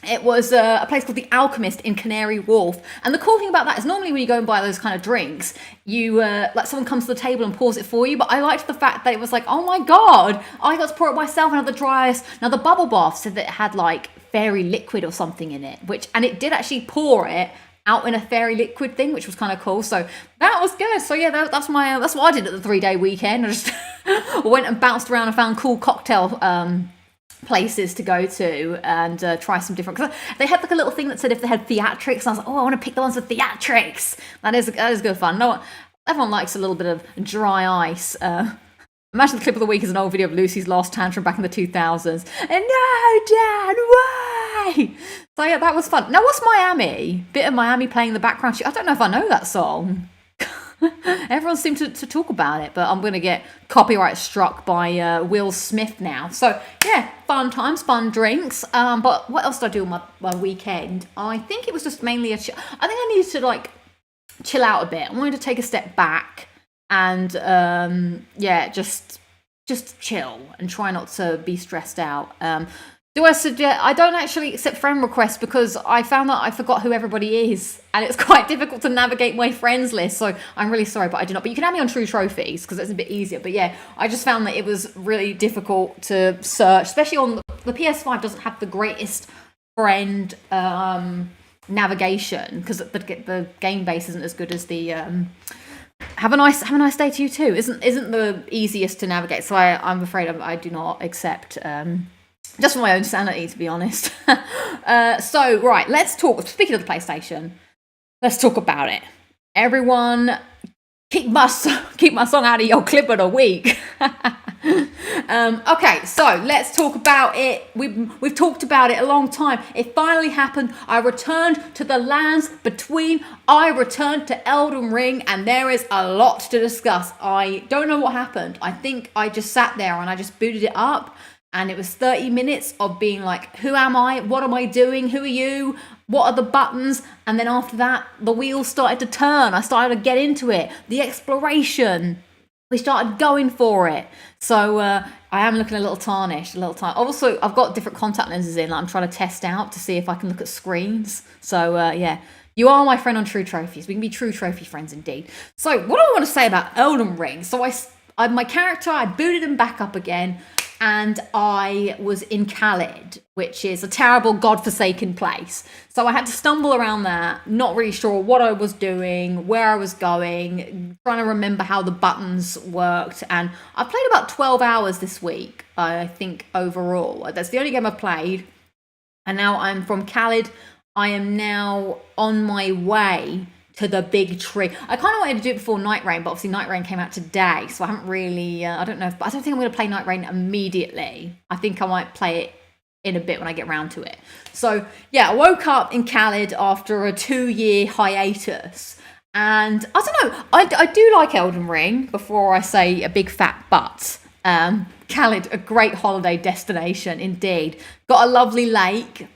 Speaker 1: It was a place called The Alchemist in Canary Wharf. And the cool thing about that is normally when you go and buy those kind of drinks, you like someone comes to the table and pours it for you. But I liked the fact that it was like, oh my god, I got to pour it myself and have the driest. Now the bubble bath said that it had like fairy liquid or something in it, and it did actually pour it out in a fairy liquid thing, which was kind of cool. So that was good. So yeah, that's what I did at the 3-day weekend. I just went and bounced around and found cool cocktail places to go to and try some different, because they had like a little thing that said if they had theatrics, and I was like, oh, I want to pick the ones with theatrics. That is good fun. No, everyone likes a little bit of dry ice. Imagine the clip of the week is an old video of Lucy's last tantrum back in the 2000s. And no, Dad, why? So yeah, that was fun. Now, what's Miami? Bit of Miami playing in the background. I don't know if I know that song. Everyone seemed to talk about it, but I'm going to get copyright struck by Will Smith now. So yeah, fun times, fun drinks. But what else did I do on my weekend? I think it was just mainly I think I needed to like chill out a bit. I wanted to take a step back and yeah, just chill and try not to be stressed out. Do I suggest? I don't actually accept friend requests because I found that I forgot who everybody is, and it's quite difficult to navigate my friends list. So I'm really sorry, but I do not. But you can add me on True Trophies because it's a bit easier. But yeah, I just found that it was really difficult to search, especially on the PS5. Doesn't have the greatest friend navigation because the game base isn't as good as the. Have a nice day to you too. Isn't the easiest to navigate. So I'm afraid I do not accept. Just for my own sanity, to be honest. So, right, let's talk. Speaking of the PlayStation, let's talk about it. Everyone, keep my song out of your clip of the week. Okay, so let's talk about it. We've talked about it a long time. It finally happened. I returned to the lands between. I returned to Elden Ring, and there is a lot to discuss. I don't know what happened. I think I just sat there and I just booted it up, and it was 30 minutes of being like, who am I? What am I doing? Who are you? What are the buttons? And then after that, the wheels started to turn. I started to get into it. The exploration. We started going for it. So I am looking a little tarnished, Also, I've got different contact lenses in that I'm trying to test out to see if I can look at screens. So yeah, you are my friend on True Trophies. We can be True Trophy friends indeed. So what do I want to say about Elden Ring? So my character, I booted him back up again, and I was in Khalid, which is a terrible godforsaken place. So I had to stumble around there, not really sure what I was doing, where I was going, trying to remember how the buttons worked. And I played about 12 hours this week, I think, overall. That's the only game I've played. And now I'm from Khalid. I am now on my way to the big tree. I kind of wanted to do it before Night Rain, but obviously Night Rain came out today, so I haven't really, I don't think I'm going to play Night Rain immediately. I think I might play it in a bit when I get round to it. So yeah, I woke up in Khalid after a 2-year hiatus, and I don't know, I do like Elden Ring, before I say a big fat but. Khalid, a great holiday destination indeed. Got a lovely lake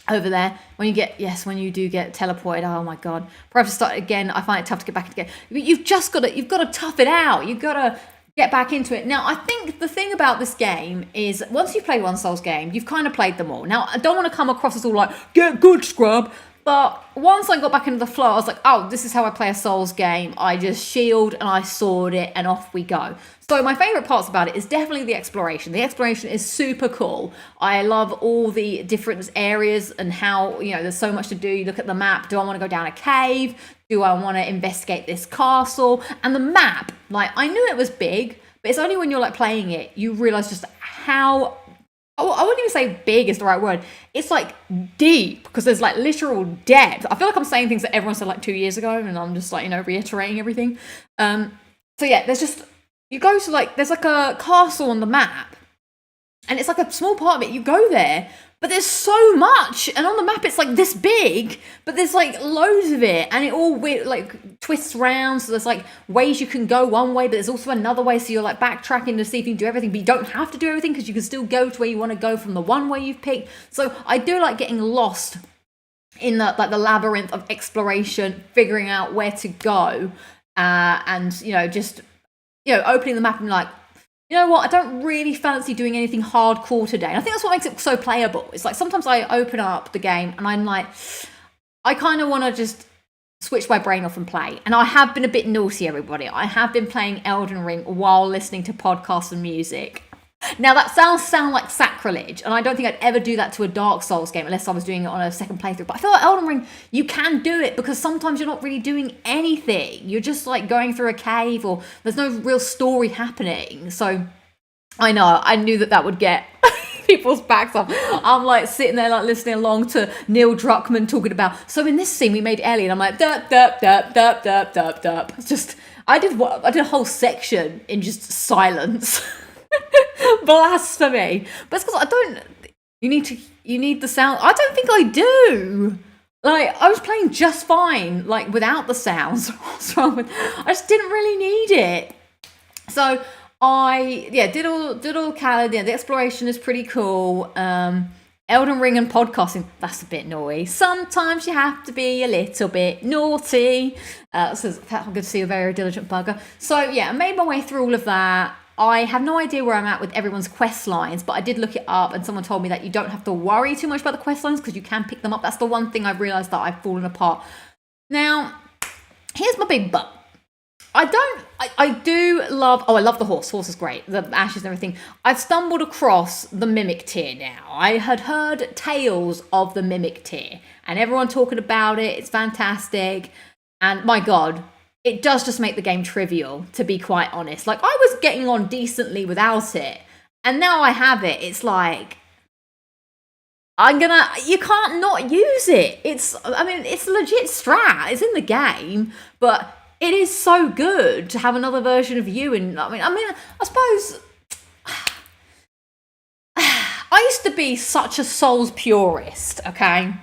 Speaker 1: over there. When you do get teleported, oh my god. If I have to start again, I find it tough to get back again. You've got to tough it out. You've got to get back into it. Now, I think the thing about this game is, once you've played one Souls game, you've kind of played them all. Now, I don't want to come across as all like, get good, scrub. But once I got back into the flow, I was like, oh, this is how I play a Souls game. I just shield and I sword it and off we go. So my favourite parts about it is definitely the exploration. The exploration is super cool. I love all the different areas and how, there's so much to do. You look at the map. Do I want to go down a cave? Do I want to investigate this castle? And the map, I knew it was big, but it's only when you're playing it, you realise just how... Oh, I wouldn't even say big is the right word. It's deep, because there's literal depth. I feel like I'm saying things that everyone said 2 years ago, and I'm just reiterating everything. So yeah, there's just, you go to there's a castle on the map, and it's a small part of it. You go there, but there's so much, and on the map it's this big, but there's loads of it, and it all twists around. So there's ways you can go one way, but there's also another way. So you're backtracking to see if you can do everything, but you don't have to do everything, because you can still go to where you want to go from the one way you've picked. So I do like getting lost in the labyrinth of exploration, figuring out where to go, and just opening the map and you know what, I don't really fancy doing anything hardcore today. And I think that's what makes it so playable. It's sometimes I open up the game and I'm I kind of want to just switch my brain off and play. And I have been a bit naughty, everybody. I have been playing Elden Ring while listening to podcasts and music. Now, that sound like sacrilege, and I don't think I'd ever do that to a Dark Souls game unless I was doing it on a second playthrough. But I feel like Elden Ring, you can do it, because sometimes you're not really doing anything. You're just going through a cave, or there's no real story happening. So I knew that would get people's backs up. I'm sitting there listening along to Neil Druckmann talking about, so in this scene we made Ellie, and I'm derp, derp, derp, derp, derp, derp, derp. It's just, I did a whole section in just silence. Blasphemy. But it's because you need the sound. I don't think I do. I was playing just fine, without the sounds. What's wrong with, I just didn't really need it. So I did all Khalid. The exploration is pretty cool. Elden Ring and podcasting, that's a bit naughty. Sometimes you have to be a little bit naughty. So I'm good to see a very diligent bugger. So yeah, I made my way through all of that. I have no idea where I'm at with everyone's quest lines, but I did look it up, and someone told me that you don't have to worry too much about the quest lines, because you can pick them up. That's the one thing I've realised that I've fallen apart. Now, here's my big but. I love the horse. Horse is great. The ashes and everything. I've stumbled across the Mimic tier now. I had heard tales of the Mimic tier, and everyone talking about it. It's fantastic. And my God, it does just make the game trivial, to be quite honest. I was getting on decently without it, and now I have it. It's you can't not use it. It's legit strat. It's in the game, but it is so good to have another version of you. And I suppose used to be such a Souls purist, okay?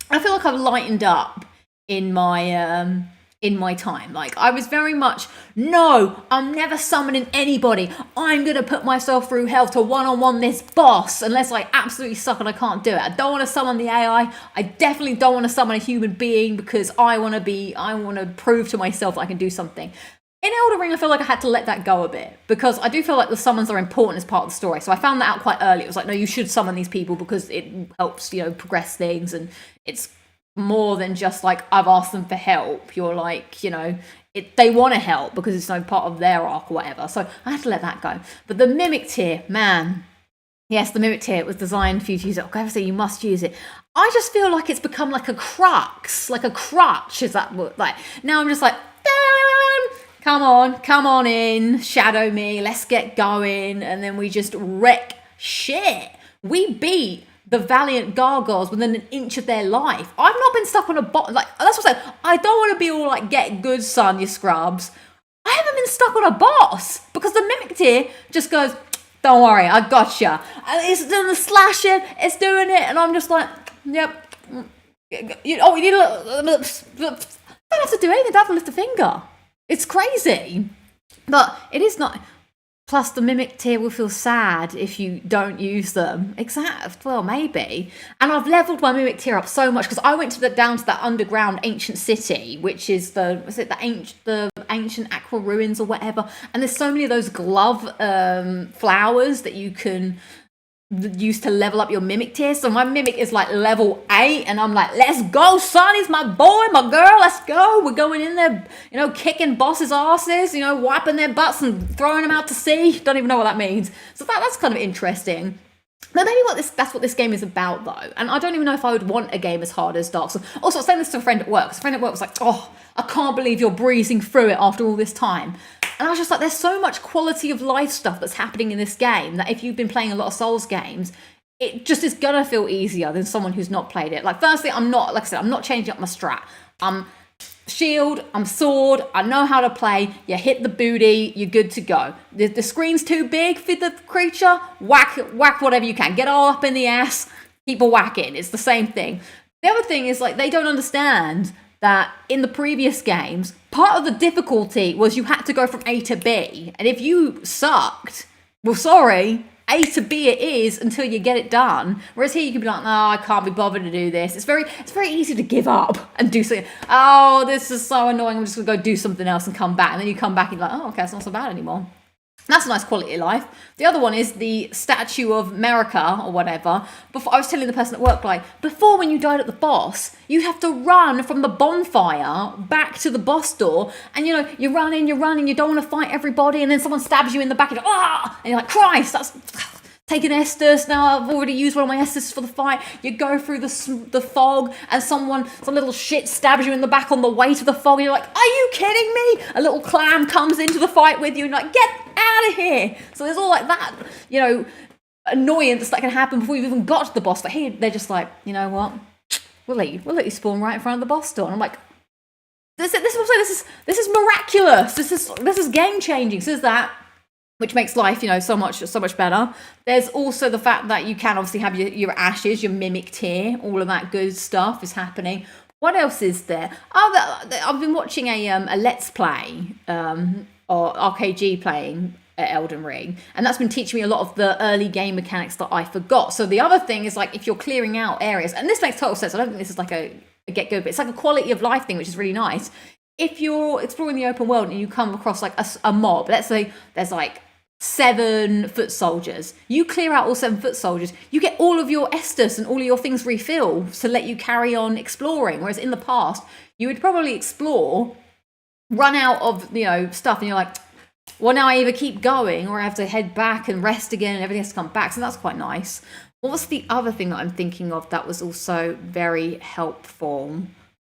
Speaker 1: I feel like I've lightened up in my time. Like, I was very much, no, I'm never summoning anybody. I'm gonna put myself through hell to one-on-one this boss unless I absolutely suck and I can't do it. I don't want to summon the AI. I definitely don't want to summon a human being because I want to prove to myself that I can do something. In Elden Ring, I feel like I had to let that go a bit because I do feel like the summons are important as part of the story. So I found that out quite early. It was like, no, you should summon these people because it helps, progress things, and it's more than just like, I've asked them for help. You're like, they want to help because it's no part of their arc or whatever. So I had to let that go. But the Mimic Tier, man, yes, the Mimic Tier was designed for you to use it. Okay, so you must use it. I just feel like it's become like a crux, like a crutch. Is that what, like, now I'm just like, come on in, shadow me, let's get going. And then we just wreck shit. We beat the valiant gargoyles within an inch of their life. I've not been stuck on a bot. Like, that's what I said. I don't want to be all like, get good, son, you scrubs. I haven't been stuck on a boss because the Mimic Tier just goes, don't worry, I gotcha. And it's doing the slashing, it's doing it, and I'm just like, yep. You need a don't have to do anything, don't have to lift a finger. It's crazy. But it is not. Plus, the Mimic Tier will feel sad if you don't use them. Exactly. Well, maybe. And I've leveled my Mimic Tier up so much because I went down to that underground ancient city, which is the ancient Aqua ruins or whatever. And there's so many of those glove flowers that you can use to level up your Mimic Tier. So my Mimic is like level 8, and I'm like, let's go, son. He's my boy, my girl. Let's go. We're going in there, kicking bosses' asses, wiping their butts and throwing them out to sea. Don't even know what that means. So that's kind of interesting. But maybe that's what this game is about, though. And I don't even know if I would want a game as hard as Dark Souls. Also, I was saying this to a friend at work. A friend at work was like, oh, I can't believe you're breezing through it after all this time. And I was just like, there's so much quality of life stuff that's happening in this game that if you've been playing a lot of Souls games, it just is gonna feel easier than someone who's not played it. Like, firstly, I'm not changing up my strat. I'm shield, I'm sword, I know how to play. You hit the booty, you're good to go. The screen's too big for the creature, whack whatever you can. Get all up in the ass, keep a whacking. It's the same thing. The other thing is, like, they don't understand that in the previous games, part of the difficulty was you had to go from A to B. And if you sucked, well, sorry, A to B it is until you get it done. Whereas here you can be like, no, I can't be bothered to do this. It's very easy to give up and do something. Oh, this is so annoying. I'm just going to go do something else and come back. And then you come back and you're like, oh, okay, it's not so bad anymore. That's a nice quality of life. The other one is the Statue of America or whatever. Before, I was telling the person at work, like, before when you died at the boss, you'd have to run from the bonfire back to the boss door. And, you're running, you don't want to fight everybody. And then someone stabs you in the back and you're like, ah! And you're like, Christ, that's taking Estus. Now I've already used one of my Estus for the fight. You go through the fog and some little shit stabs you in the back on the way to the fog. And you're like, are you kidding me? A little clam comes into the fight with you and you're like, get out of here. So there's all like that, annoyance that can happen before you've even got to the boss. But here they're just like, you know what? We'll let you spawn right in front of the boss door. And I'm like, this is miraculous. This is game changing. So there's that, which makes life, so much better. There's also the fact that you can obviously have your ashes, your Mimic Tier, all of that good stuff is happening. What else is there? I've been watching a Let's Play, or RKG playing Elden Ring, and that's been teaching me a lot of the early game mechanics that I forgot. So the other thing is, like, if you're clearing out areas, and this makes total sense, I don't think this is like a get good, but it's like a quality of life thing, which is really nice. If you're exploring the open world and you come across like a mob, let's say there's like 7 foot soldiers, you clear out all 7 foot soldiers, you get all of your Estus and all of your things refilled to let you carry on exploring. Whereas in the past, you would probably explore, run out of stuff, and you're like, well, now I either keep going or I have to head back and rest again, and everything has to come back. So that's quite nice. What was the other thing that I'm thinking of that was also very helpful?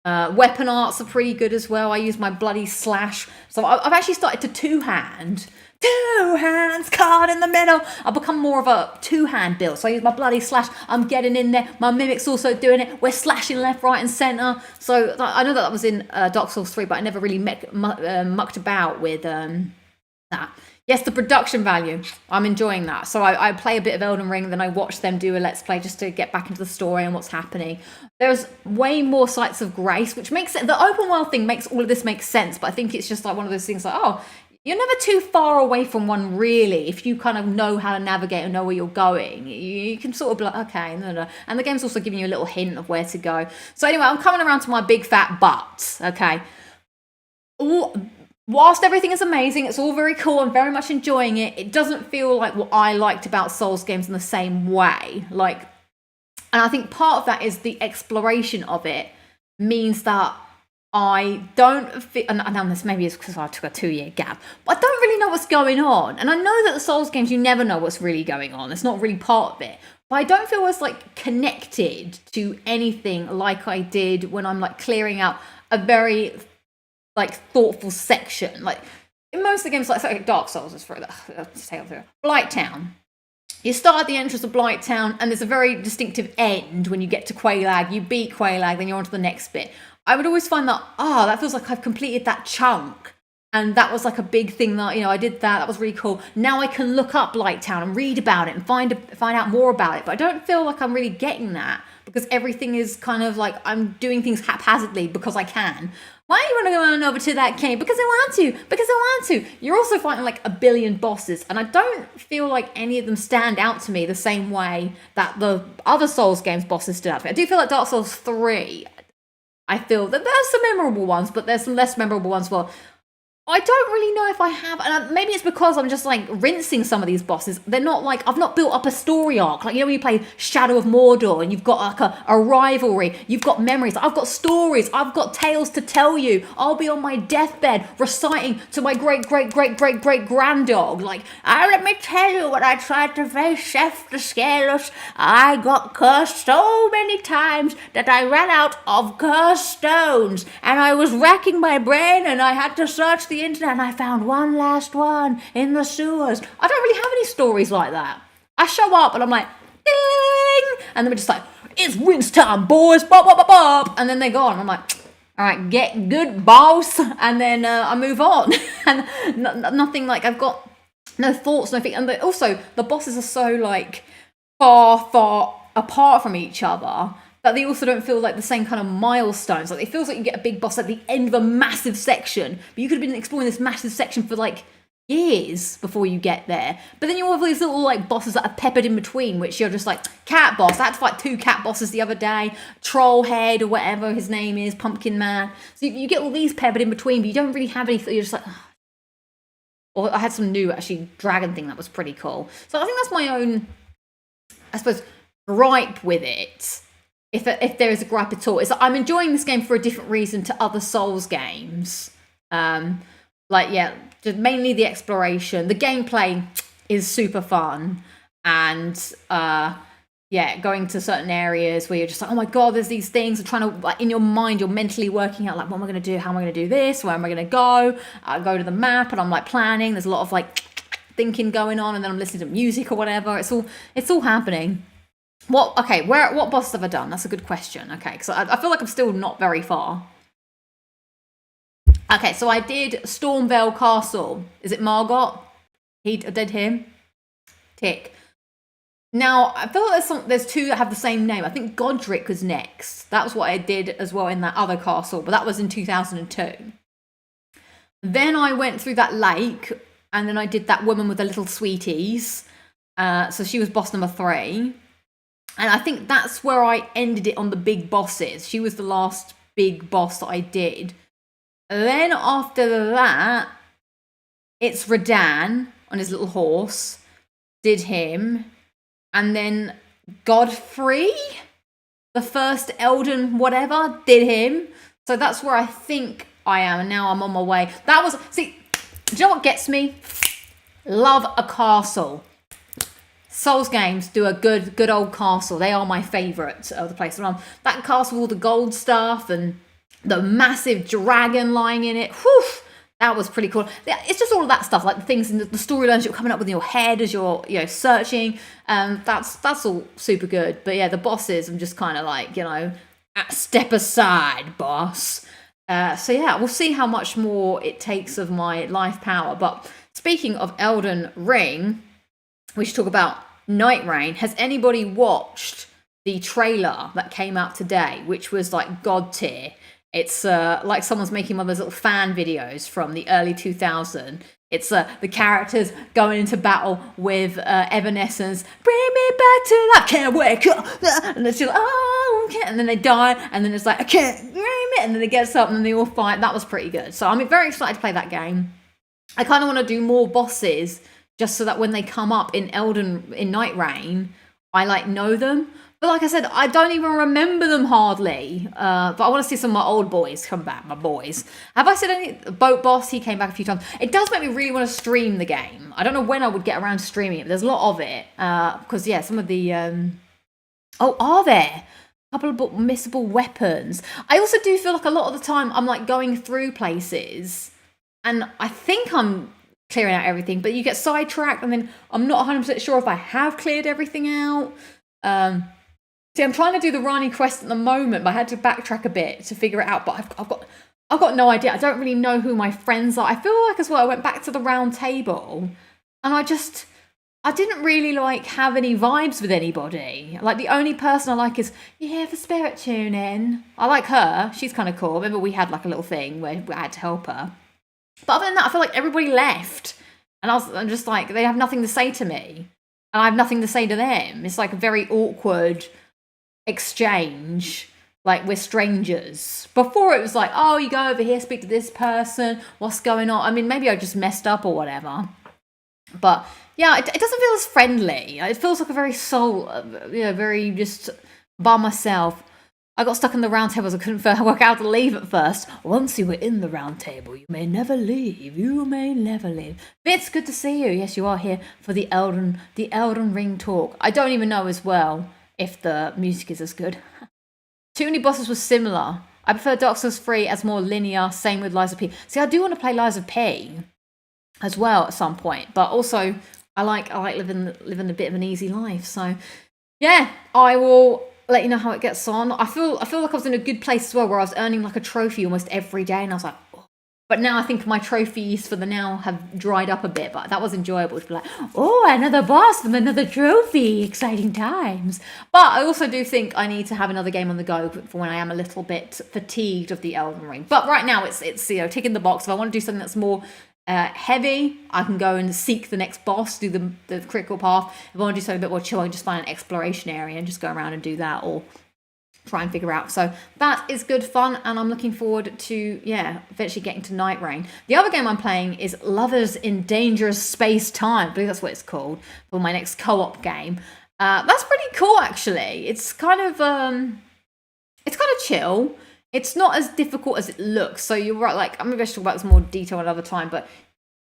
Speaker 1: Weapon arts are pretty good as well. I use my bloody slash. So I've actually started to two-hand. 2 hands caught in the middle. I've become more of a 2-hand build. So I use my bloody slash. I'm getting in there. My Mimic's also doing it. We're slashing left, right, and centre. So I know that was in Dark Souls 3, but I never really mucked about with that. Yes, the production value. I'm enjoying that. So I play a bit of Elden Ring, then I watch them do a Let's Play just to get back into the story and what's happening. There's way more sites of grace, which makes it, the open world thing makes all of this make sense, but I think it's just like one of those things like, oh, you're never too far away from one, really. If you kind of know how to navigate and know where you're going, you can sort of be like, okay, no. And the game's also giving you a little hint of where to go. So anyway, I'm coming around to my big fat butt, okay? Whilst everything is amazing, it's all very cool, I'm very much enjoying it, it doesn't feel like what I liked about Souls games in the same way. Like, and I think part of that is the exploration of it means that I don't feel, and this maybe is because I took a 2-year gap, but I don't really know what's going on. And I know that the Souls games, you never know what's really going on. It's not really part of it. But I don't feel as like connected to anything like I did when I'm like clearing out a very like thoughtful section. Like in most of the games, like Dark Souls is for Blight Town. You start at the entrance of Blight Town, and there's a very distinctive end when you get to Quelaag. You beat Quelaag, then you're on to the next bit. I would always find that, that feels like I've completed that chunk. And that was like a big thing that, I did that. That was really cool. Now I can look up Blight Town and read about it and find out more about it. But I don't feel like I'm really getting that because everything is kind of like I'm doing things haphazardly because I can. Why do you want to go on over to that cave? Because I want to. Because I want to. You're also fighting like a billion bosses. And I don't feel like any of them stand out to me the same way that the other Souls games bosses stood out to me. I do feel like Dark Souls 3, I feel that there's some memorable ones, but there's some less memorable ones as well. I don't really know if I have, and maybe it's because I'm just like rinsing some of these bosses. They're not like, I've not built up a story arc. Like, when you play Shadow of Mordor and you've got like a rivalry, you've got memories. I've got stories. I've got tales to tell you. I'll be on my deathbed reciting to my great granddog. Like, let me tell you when I tried to face Chef the Scaleless, I got cursed so many times that I ran out of cursed stones. And I was racking my brain and I had to search the internet and I found one last one in the sewers. I don't really have any stories like that. I show up and I'm like, ding, and then we're just like, it's rinse time, boys, bop, bop, bop, bop. And then they're gone. I'm like, all right, get good, boss. And then I move on. And nothing like, I've got no thoughts, nothing. And also, the bosses are so like far apart from each other that they also don't feel like the same kind of milestones. Like, it feels like you get a big boss at the end of a massive section, but you could have been exploring this massive section for like years before you get there. But then you have these little like bosses that are peppered in between, which you're just like, cat boss. I had to fight 2 cat bosses the other day, troll head or whatever his name is, pumpkin man. So you get all these peppered in between, but you don't really have anything. You're just like, or I had some new actually dragon thing that was pretty cool. So I think that's my own, I suppose, gripe with it. If there is a gripe at all, is that I'm enjoying this game for a different reason to other Souls games. Just mainly the exploration. The gameplay is super fun, and going to certain areas where you're just like, oh my god, there's these things. And trying to, like, in your mind, you're mentally working out like, what am I going to do? How am I going to do this? Where am I going to go? I go to the map, and I'm like planning. There's a lot of like thinking going on, and then I'm listening to music or whatever. It's all happening. What bosses have I done? That's a good question. Okay, because I feel like I'm still not very far. Okay, so I did Stormvale Castle. Is it Margot? I did him. Tick. Now, I feel like there's 2 that have the same name. I think Godric was next. That was what I did as well in that other castle, but that was in 2002. Then I went through that lake, and then I did that woman with the little sweeties. So she was boss number 3. And I think that's where I ended it on the big bosses. She was the last big boss that I did. Then after that, it's Radahn on his little horse. Did him. And then Godfrey, the first Elden whatever, did him. So that's where I think I am. And now I'm on my way. Do you know what gets me? Love a castle. Souls games do a good old castle. They are my favourite of the place. That castle with all the gold stuff and the massive dragon lying in it. Whew, that was pretty cool. It's just all of that stuff, like the things in the storylines you're coming up with in your head as you're searching. That's all super good. But yeah, the bosses, I'm just kind of like, step aside, boss. So yeah, we'll see how much more it takes of my life power. But speaking of Elden Ring, we should talk about Night Rain. Has anybody watched the trailer that came out today, which was like god tier? It's like someone's making one of those little fan videos from the early 2000s. It's the characters going into battle with Evanescence. Bring me back to life, can't wake up. And then she's like, oh, okay. And then they die. And then it's like, I can't dream it. And then it gets up and then they all fight. That was pretty good. So I'm very excited to play that game. I kind of want to do more bosses just so that when they come up in Night Rain, I like know them. But like I said, I don't even remember them hardly. But I want to see some of my old boys come back, my boys. Have I said any? Boat Boss, he came back a few times. It does make me really want to stream the game. I don't know when I would get around to streaming it, but there's a lot of it. Because, yeah, some of the... Oh, are there? A couple of missable weapons. I also do feel like a lot of the time I'm like going through places and I think I'm clearing out everything, but you get sidetracked and then I'm not 100% sure if I have cleared everything out. See, I'm trying to do the Rani quest at the moment, but I had to backtrack a bit to figure it out. But I've got no idea. I don't really know who my friends are. I feel like as well, I went back to the round table, and I didn't really like have any vibes with anybody. Like the only person I like is for Spirit Tuning. I like her. She's kind of cool. Remember we had like a little thing where I had to help her. But other than that, I feel like everybody left, and I'm just like they have nothing to say to me, and I have nothing to say to them. It's like a very awkward exchange, like we're strangers. Before it was like, oh, you go over here, speak to this person, what's going on? I mean, maybe I just messed up or whatever, but yeah, it doesn't feel as friendly. It feels like a very very just by myself. I got stuck in the round tables. I couldn't work out how to leave at first. Once you were in the round table, you may never leave. You may never leave. It's good to see you. Yes, you are here for the Elden Ring talk. I don't even know as well if the music is as good. Too many bosses were similar. I prefer Dark Souls 3 as more linear. Same with Lies of P. See, I do want to play Lies of P as well at some point, but also I like living a bit of an easy life. So yeah, I will let you know how it gets on. I feel like I was in a good place as well, where I was earning like a trophy almost every day, and I was like, oh. But now I think my trophies for the now have dried up a bit, but that was enjoyable to be like, oh, another boss with another trophy, exciting times. But I also do think I need to have another game on the go for when I am a little bit fatigued of the Elden Ring. But right now it's ticking the box. If I want to do something that's more heavy, I can go and seek the next boss, do the critical path. If I want to do something a bit more chill, I can just find an exploration area and just go around and do that, or try and figure out. So that is good fun, and I'm looking forward to eventually getting to Night Rain. The other game I'm playing is Lovers in Dangerous Space Time. I believe that's what it's called, for my next co-op game. That's pretty cool, actually. It's kind of chill. It's not as difficult as it looks. So you're right, like I'm going to talk about this more detail another time, but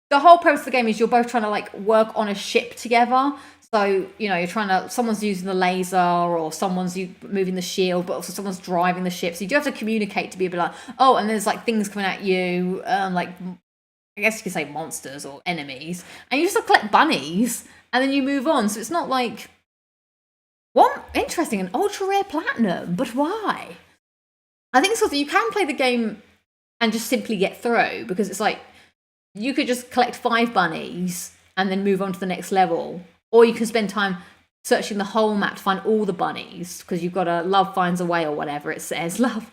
Speaker 1: the whole premise of the game is you're both trying to like work on a ship together. So, you're trying to, someone's using the laser, or someone's moving the shield, but also someone's driving the ship. So you do have to communicate to be able to like, oh, and there's like things coming at you, like, I guess you could say monsters or enemies. And you just collect bunnies, and then you move on. So it's not like, what? Interesting, an ultra rare platinum, but why? I think it's because you can play the game and just simply get through, because it's like, you could just collect 5 bunnies and then move on to the next level. Or you can spend time searching the whole map to find all the bunnies, because you've got a love finds a way, or whatever it says. Love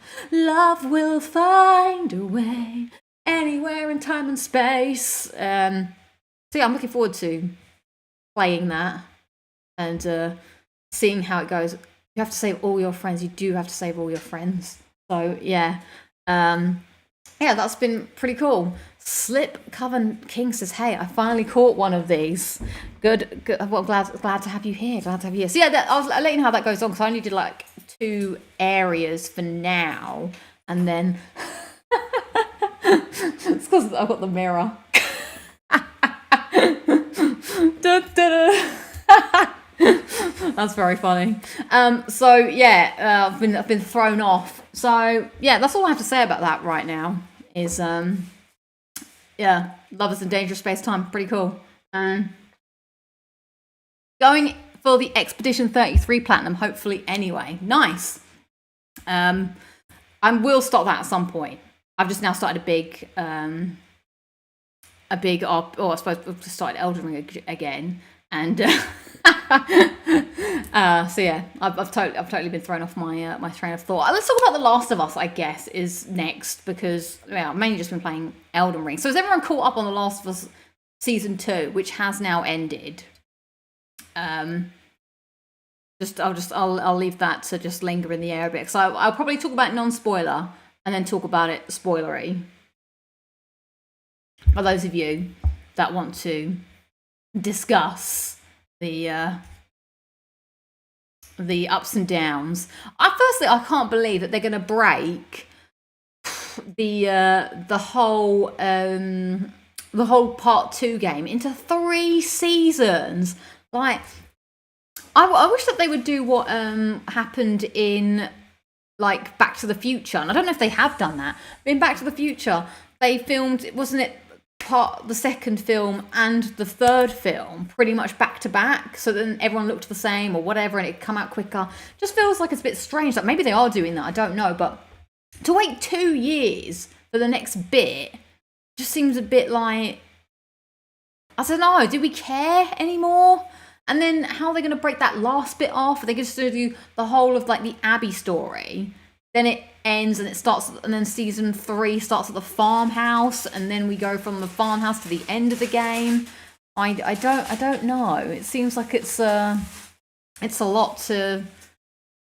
Speaker 1: will find a way anywhere in time and space. So yeah, I'm looking forward to playing that and seeing how it goes. You have to save all your friends. You do have to save all your friends. So yeah. That's been pretty cool. Slip Coven King says, hey, I finally caught one of these. Good. Well, glad to have you here. Glad to have you here. So yeah, I'll let you know how that goes on, because I only did like 2 areas for now, and then it's because I've got the mirror. That's very funny. So yeah, I've been thrown off. So yeah, that's all I have to say about that right now. Is Lovers in Dangerous Space Time, pretty cool. Going for the Expedition 33 Platinum, hopefully anyway. Nice. I will start that at some point. I've just now started a a big I suppose we've just started Elden Ring again, and so yeah, I've totally been thrown off my my train of thought. Let's talk about The Last of Us, I guess, is next, because I've mainly just been playing Elden Ring. So is everyone caught up on The Last of Us season 2, which has now ended? I'll leave that to just linger in the air a bit. So I'll probably talk about non-spoiler and then talk about it spoilery. For those of you that want to discuss the ups and downs. Firstly, I can't believe that they're going to break the whole part 2 game into 3 seasons. Like, I wish that they would do what happened in like Back to the Future, and I don't know if they have done that. In Back to the Future, they filmed, wasn't it, the second film and the third film pretty much back to back, so then everyone looked the same or whatever, and it'd come out quicker. Just feels like it's a bit strange. Like, maybe they are doing that, I don't know, but to wait 2 years for the next bit just seems a bit like, I don't know, do we care anymore? And then how are they going to break that last bit off? Are they just going to do the whole of like the Abby story? Then it ends and it starts, and then season 3 starts at the farmhouse, and then we go from the farmhouse to the end of the game. I don't know. It seems like it's a lot to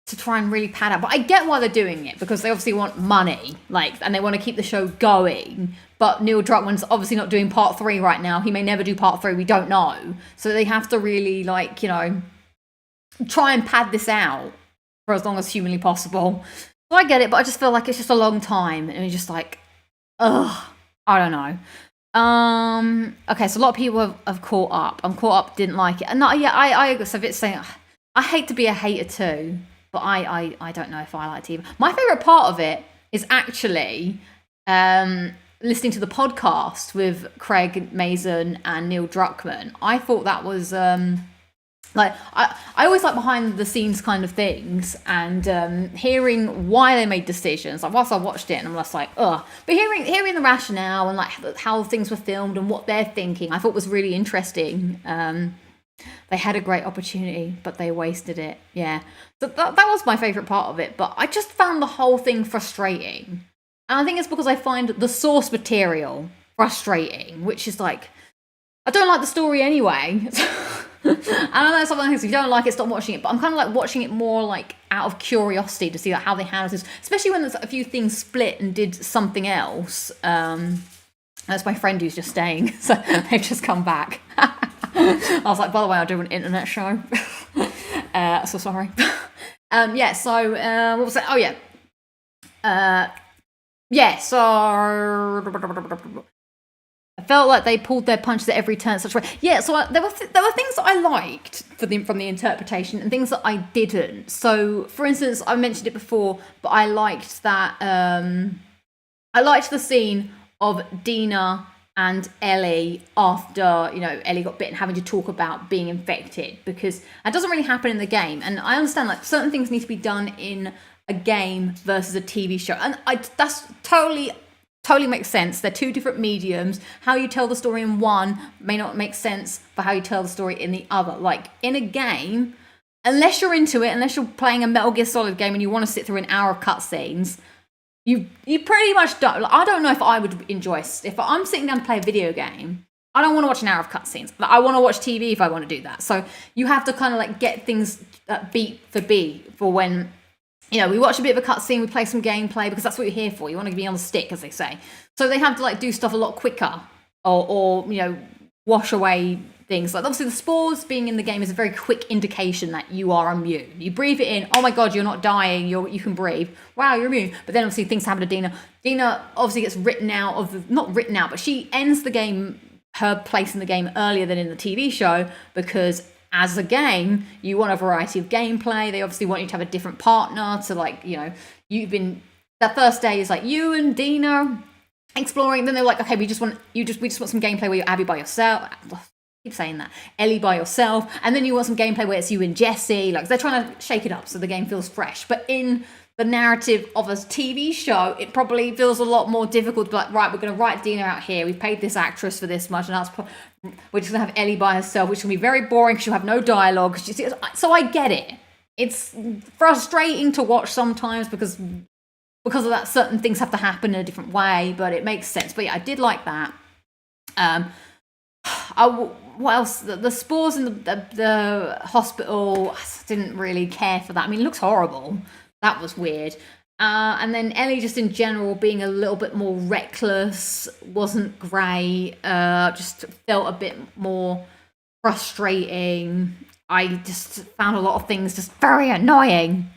Speaker 1: try and really pad out. But I get why they're doing it, because they obviously want money, like, and they want to keep the show going. But Neil Druckmann's obviously not doing part 3 right now. He may never do part 3. We don't know. So they have to really, like, you know, try and pad this out for as long as humanly possible. So I get it, but I just feel like it's just a long time, and it's just like, ugh, I don't know. Okay, so a lot of people have caught up. I'm caught up, didn't like it, and I guess a bit saying, I hate to be a hater too, but I don't know if I liked it either. My favorite part of it is actually listening to the podcast with Craig Mazin and Neil Druckmann. I thought that was like, I always like behind the scenes kind of things, and hearing why they made decisions. Like, whilst I watched it, and I'm just like, ugh. But hearing the rationale and like how things were filmed and what they're thinking, I thought was really interesting. They had a great opportunity, but they wasted it. Yeah, so that was my favourite part of it. But I just found the whole thing frustrating, and I think it's because I find the source material frustrating, which is like, I don't like the story anyway. I don't know, something like, if you don't like it, stop watching it. But I'm kind of like watching it more like out of curiosity to see like how they handle this, especially when there's a few things split and did something else. That's my friend who's just staying, so they've just come back. I was like, by the way, I do an internet show. So sorry. Yeah. So what was that? Oh yeah. Yeah. So I felt like they pulled their punches at every turn. Such way. Yeah, so there were things that I liked from the interpretation, and things that I didn't. So, for instance, I mentioned it before, but I liked that. I liked the scene of Dina and Ellie after, you know, Ellie got bitten, having to talk about being infected, because that doesn't really happen in the game. And I understand like certain things need to be done in a game versus a TV show, and that's totally makes sense. They're two different mediums. How you tell the story in one may not make sense for how you tell the story in the other. Like in a game, unless you're into it, unless you're playing a Metal Gear Solid game and you want to sit through an hour of cutscenes, you pretty much don't. Like, I don't know if I would enjoy, if I'm sitting down to play a video game, I don't want to watch an hour of cutscenes. But I want to watch TV if I want to do that. So you have to kind of like get things beat for beat for when, you know, we watch a bit of a cutscene, we play some gameplay, because that's what you're here for. You want to be on the stick, as they say. So they have to like do stuff a lot quicker, or you know, wash away things. Like obviously the spores being in the game is a very quick indication that you are immune. You breathe it in, oh my god, you're not dying, you can breathe. Wow, you're immune. But then obviously things happen to Dina. Dina obviously gets written out of not written out, but she ends the game, her place in the game earlier than in the TV show, because as a game, you want a variety of gameplay. They obviously want you to have a different partner to, like, you know, that first day is like you and Dina exploring. Then they're like, okay, we just want some gameplay where you're Abby by yourself. I keep saying that. Ellie by yourself. And then you want some gameplay where it's you and Jesse. Like, they're trying to shake it up so the game feels fresh. But in the narrative of a TV show, it probably feels a lot more difficult to be like, right, we're going to write Dina out here. We've paid this actress for this much, and we're just going to have Ellie by herself, which will be very boring because she'll have no dialogue. So I get it. It's frustrating to watch sometimes because of that, certain things have to happen in a different way, but it makes sense. But yeah, I did like that. What else? The spores in the hospital, I didn't really care for that. I mean, it looks horrible. That was weird. And then Ellie, just in general, being a little bit more reckless, wasn't great. Just felt a bit more frustrating. I just found a lot of things just very annoying.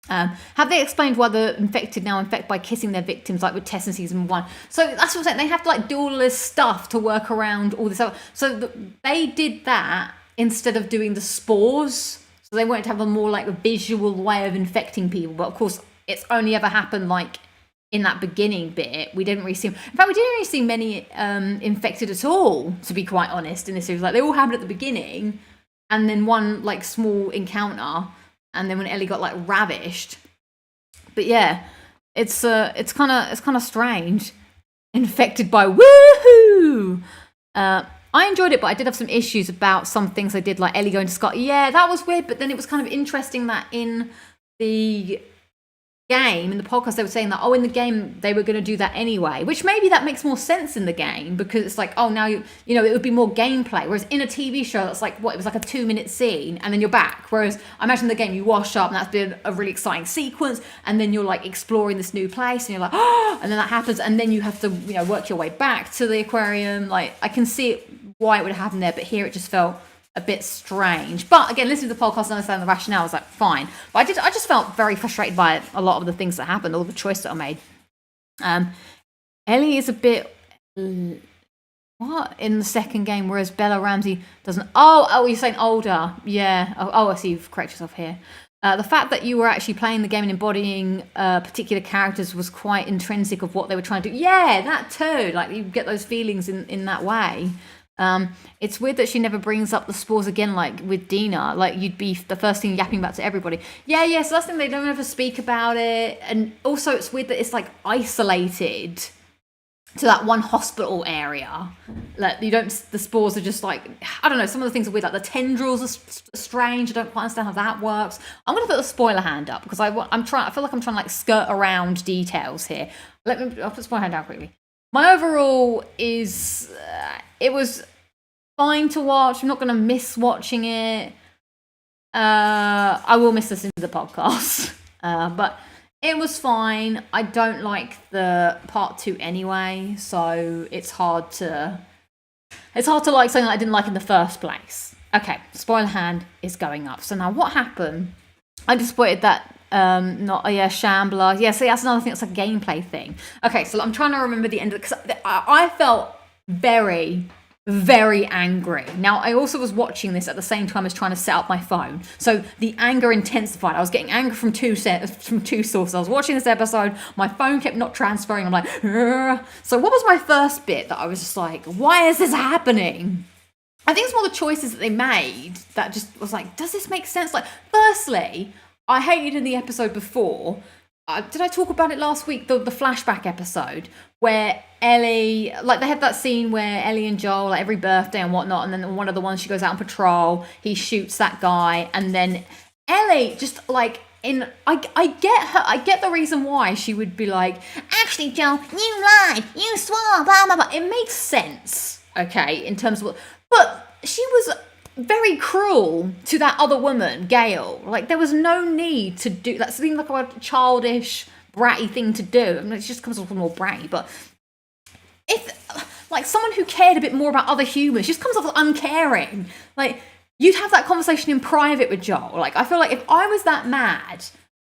Speaker 1: Have they explained why the infected now infect by kissing their victims, like with Tess in season 1? So that's what I'm saying. They have to like do all this stuff to work around all this. So they did that instead of doing the spores. So they wanted to have a more like a visual way of infecting people. But of course, it's only ever happened like in that beginning bit. We didn't really see. In fact, we didn't really see many infected at all, to be quite honest, in this series. Like they all happened at the beginning, and then one like small encounter. And then when Ellie got like ravished, but yeah, it's kind of strange. Infected by woohoo. I enjoyed it, but I did have some issues about some things I did, like Ellie going to Scott. Yeah, that was weird. But then it was kind of interesting that in the game, in the podcast, they were saying that, in the game they were going to do that anyway, which maybe that makes more sense in the game because it's like, now you know it would be more gameplay, whereas in a TV show that's like it was like a 2-minute scene and then you're back, whereas I imagine in the game you wash up and that's been a really exciting sequence and then you're like exploring this new place and you're like, and then that happens and then you have to work your way back to the aquarium. Like I can see why it would happen there, but here it just felt a bit strange. But again, listening to the podcast and understanding the rationale, I was like, fine. But I just felt very frustrated by a lot of the things that happened, all the choices that are made. Ellie is a bit in the second game, whereas Bella Ramsey doesn't. Oh, you're saying older. Yeah. I see you've corrected yourself here. The fact that you were actually playing the game and embodying particular characters was quite intrinsic of what they were trying to do. Yeah, that too. Like you get those feelings in that way. It's weird that she never brings up the spores again, like with Dina. Like you'd be the first thing yapping about to everybody. Yeah, so that's the thing, they don't ever speak about it. And also it's weird that it's like isolated to that one hospital area. Like the spores are just like, I don't know, some of the things are weird, like the tendrils are strange. I don't quite understand how that works. I'm gonna put the spoiler hand up because I feel like I'm trying to like skirt around details here. I'll put the spoiler hand down quickly. My overall is, it was fine to watch. I'm not going to miss watching it. I will miss listening to the podcast. But it was fine. I don't like the part 2 anyway, so it's hard to like something that I didn't like in the first place. Okay, spoiler hand is going up. So now what happened? I just spotted that Shambler. Yeah, so that's another thing that's a gameplay thing. Okay, so I'm trying to remember the end of it because I felt very, very angry. Now, I also was watching this at the same time as trying to set up my phone. So the anger intensified. I was getting anger from two sources. I was watching this episode, my phone kept not transferring. I'm like, Rrr. So what was my first bit that I was just like, why is this happening? I think it's more the choices that they made that just was like, does this make sense? Like, firstly, I hated in the episode before, did I talk about it last week? The flashback episode where Ellie, like they had that scene where Ellie and Joel, like every birthday and whatnot, and then one of the ones she goes out on patrol, he shoots that guy, and then Ellie just like, I get the reason why she would be like, actually, Joel, you lied, you swore, blah, blah, blah. It makes sense, okay, in terms of, but she was very cruel to that other woman, Gail. Like, there was no need to do that. Seemed like a childish, bratty thing to do. I mean, it just comes off more bratty, but if, like, someone who cared a bit more about other humans just comes off as uncaring. Like, you'd have that conversation in private with Joel. Like, I feel like if I was that mad,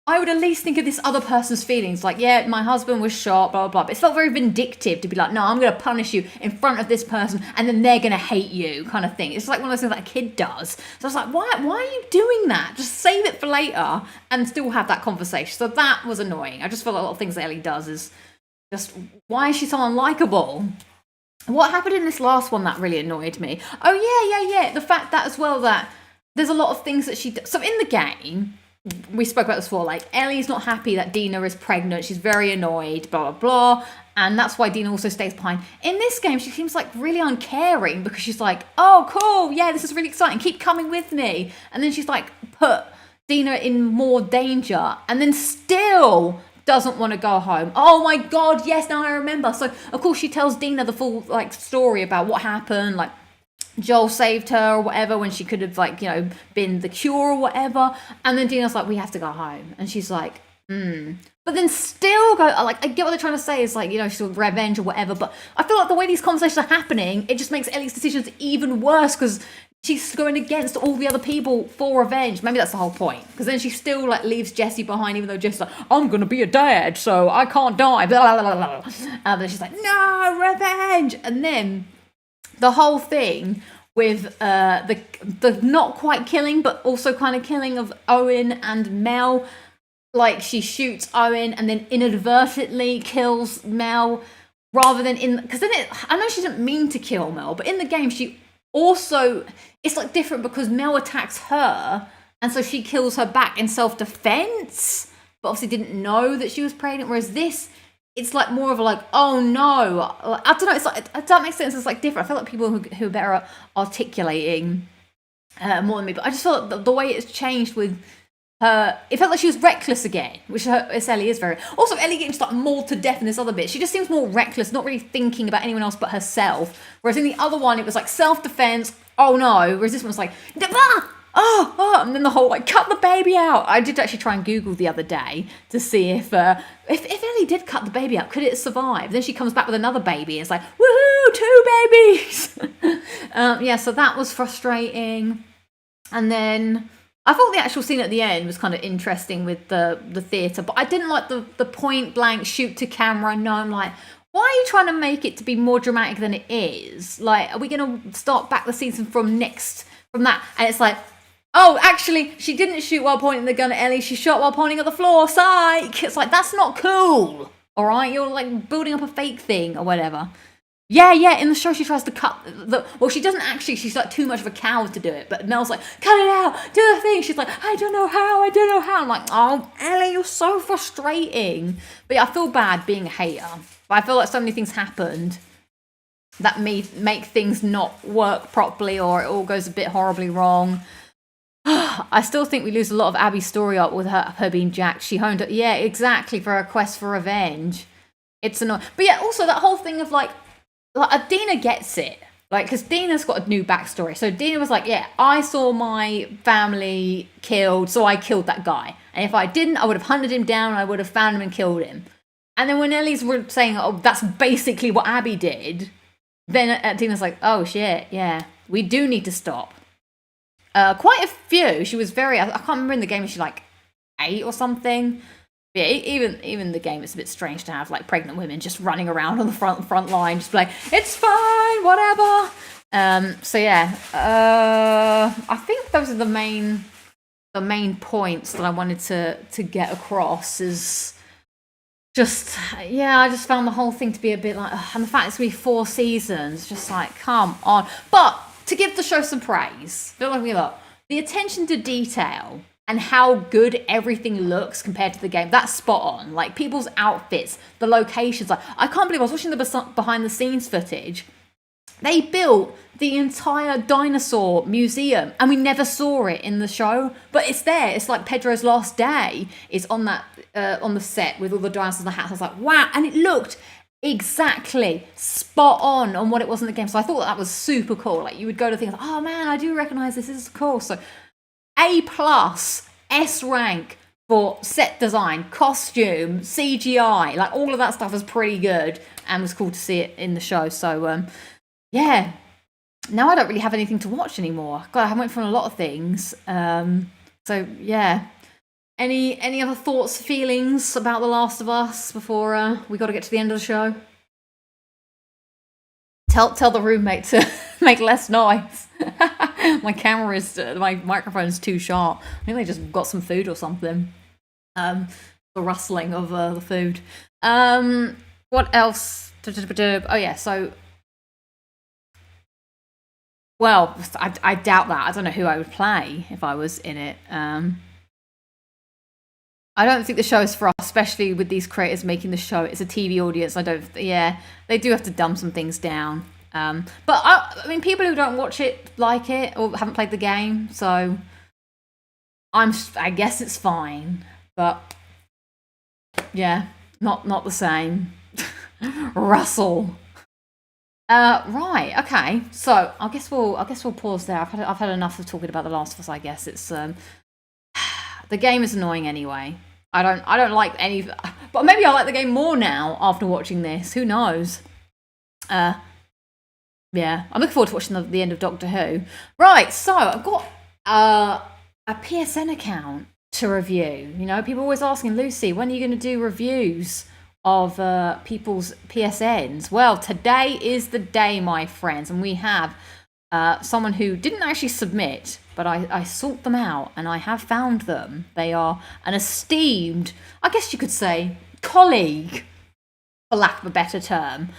Speaker 1: I would at least think of this other person's feelings. Like, yeah, my husband was shot, blah, blah, blah. But it felt very vindictive to be like, no, I'm going to punish you in front of this person and then they're going to hate you kind of thing. It's like one of those things that a kid does. So I was like, why are you doing that? Just save it for later and still have that conversation. So that was annoying. I just feel like a lot of things that Ellie does is just, why is she so unlikable? What happened in this last one that really annoyed me? Oh, yeah. The fact that as well that there's a lot of things that she does. So in the game, we spoke about this before, like Ellie's not happy that Dina is pregnant. She's very annoyed, blah, blah, blah. And that's why Dina also stays behind. In this game, she seems like really uncaring because she's like, oh, cool. Yeah, this is really exciting. Keep coming with me. And then she's like, put Dina in more danger and then still doesn't want to go home. Oh my God. Yes. Now I remember. So of course she tells Dina the full like story about what happened. Like, Joel saved her or whatever when she could have like, you know, been the cure or whatever. And then Dina's like, we have to go home. And she's like, But then still go, like, I get what they're trying to say is like, you know, she's revenge or whatever. But I feel like the way these conversations are happening, it just makes Ellie's decisions even worse because she's going against all the other people for revenge. Maybe that's the whole point. Because then she still like leaves Jesse behind, even though Jesse's like, I'm going to be a dad, so I can't die. Blah, blah, blah, blah. And then she's like, no, revenge. And then the whole thing with the not quite killing, but also kind of killing of Owen and Mel. Like, she shoots Owen and then inadvertently kills Mel rather than in... Because then I know she didn't mean to kill Mel, but in the game she also... It's like different because Mel attacks her and so she kills her back in self-defense, but obviously didn't know that she was pregnant. Whereas this... It's like more of a like, oh no, like, I don't know. It's like, does that make sense? It's like different. I feel like people who are better at articulating more than me, but I just feel like the way it's changed with her, it felt like she was reckless again, which Ellie is very. Also, Ellie getting just like mauled to death in this other bit. She just seems more reckless, not really thinking about anyone else but herself. Whereas in the other one, it was like self-defense. Oh no. Whereas this one was like, and then the whole like cut the baby out. I did actually try and Google the other day to see if Ellie did cut the baby out, could it survive? Then she comes back with another baby. And it's like, woohoo, 2 babies. Yeah, so that was frustrating. And then I thought the actual scene at the end was kind of interesting with the theatre, but I didn't like the point blank shoot to camera. No, I'm like, why are you trying to make it to be more dramatic than it is? Like, are we going to start back the season from that? And it's like, oh, actually, she didn't shoot while pointing the gun at Ellie. She shot while pointing at the floor. Psych! It's like, that's not cool. All right? You're like building up a fake thing or whatever. Yeah, in the show she tries to cut well, she doesn't actually, she's like too much of a coward to do it, but Mel's like, cut it out, do the thing. She's like, I don't know how. I'm like, oh, Ellie, you're so frustrating. But yeah, I feel bad being a hater. But I feel like so many things happened that make things not work properly, or it all goes a bit horribly wrong. I still think we lose a lot of Abby's story up with her being jacked. She honed it. Yeah, exactly, for a quest for revenge. It's annoying. But yeah, also that whole thing of like Dina gets it. Like, because Dina's got a new backstory. So Dina was like, yeah, I saw my family killed, so I killed that guy. And if I didn't, I would have hunted him down, and I would have found him and killed him. And then when Ellie's were saying, oh, that's basically what Abby did, then Dina's like, oh shit, yeah, we do need to stop. Quite a few. She was very, I can't remember in the game, she's like 8 or something. Yeah, even the game, it's a bit strange to have like pregnant women just running around on the front line, just like, it's fine, whatever. So yeah, I think those are the main points that I wanted to get across. Is just, yeah, I just found the whole thing to be a bit like, and the fact it's going to be 4 seasons, just like, come on. But to give the show some praise, don't like me look, the attention to detail and how good everything looks compared to the game, that's spot on. Like, people's outfits, the locations. Like, I can't believe I was watching the behind the scenes footage. They built the entire dinosaur museum and we never saw it in the show, but it's there. It's like Pedro's last day is on that on the set with all the dinosaurs and the hats. I was like, wow, and it looked exactly spot on what it was in the game. So I thought that was super cool. Like, you would go to things like, oh man, I do recognize this is cool. So A+, S rank for set design, costume, CGI, like all of that stuff was pretty good and was cool to see it in the show. So yeah, now I don't really have anything to watch anymore. God, I went from a lot of things. So yeah, any other thoughts, feelings about The Last of Us before we got to get to the end of the show? Tell the roommate to make less noise. My microphone's too sharp. I think they just got some food or something. The rustling of the food. What else? Oh yeah, so. Well, I doubt that. I don't know who I would play if I was in it. I don't think the show is for us, especially with these creators making the show. It's a TV audience. They do have to dumb some things down. But I mean, people who don't watch it like it or haven't played the game, so I guess it's fine. But yeah, not the same. Russell. Right, okay. So I guess we'll pause there. I've had enough of talking about The Last of Us. I guess it's the game is annoying anyway. I don't like any, but maybe I like the game more now after watching this. Who knows? Yeah, I'm looking forward to watching the end of Doctor Who. Right, so I've got a PSN account to review. You know, people always asking, Lucy, when are you going to do reviews of people's PSNs? Well, today is the day, my friends, and we have someone who didn't actually submit, but I sought them out and I have found them. They are an esteemed, I guess you could say, colleague, for lack of a better term,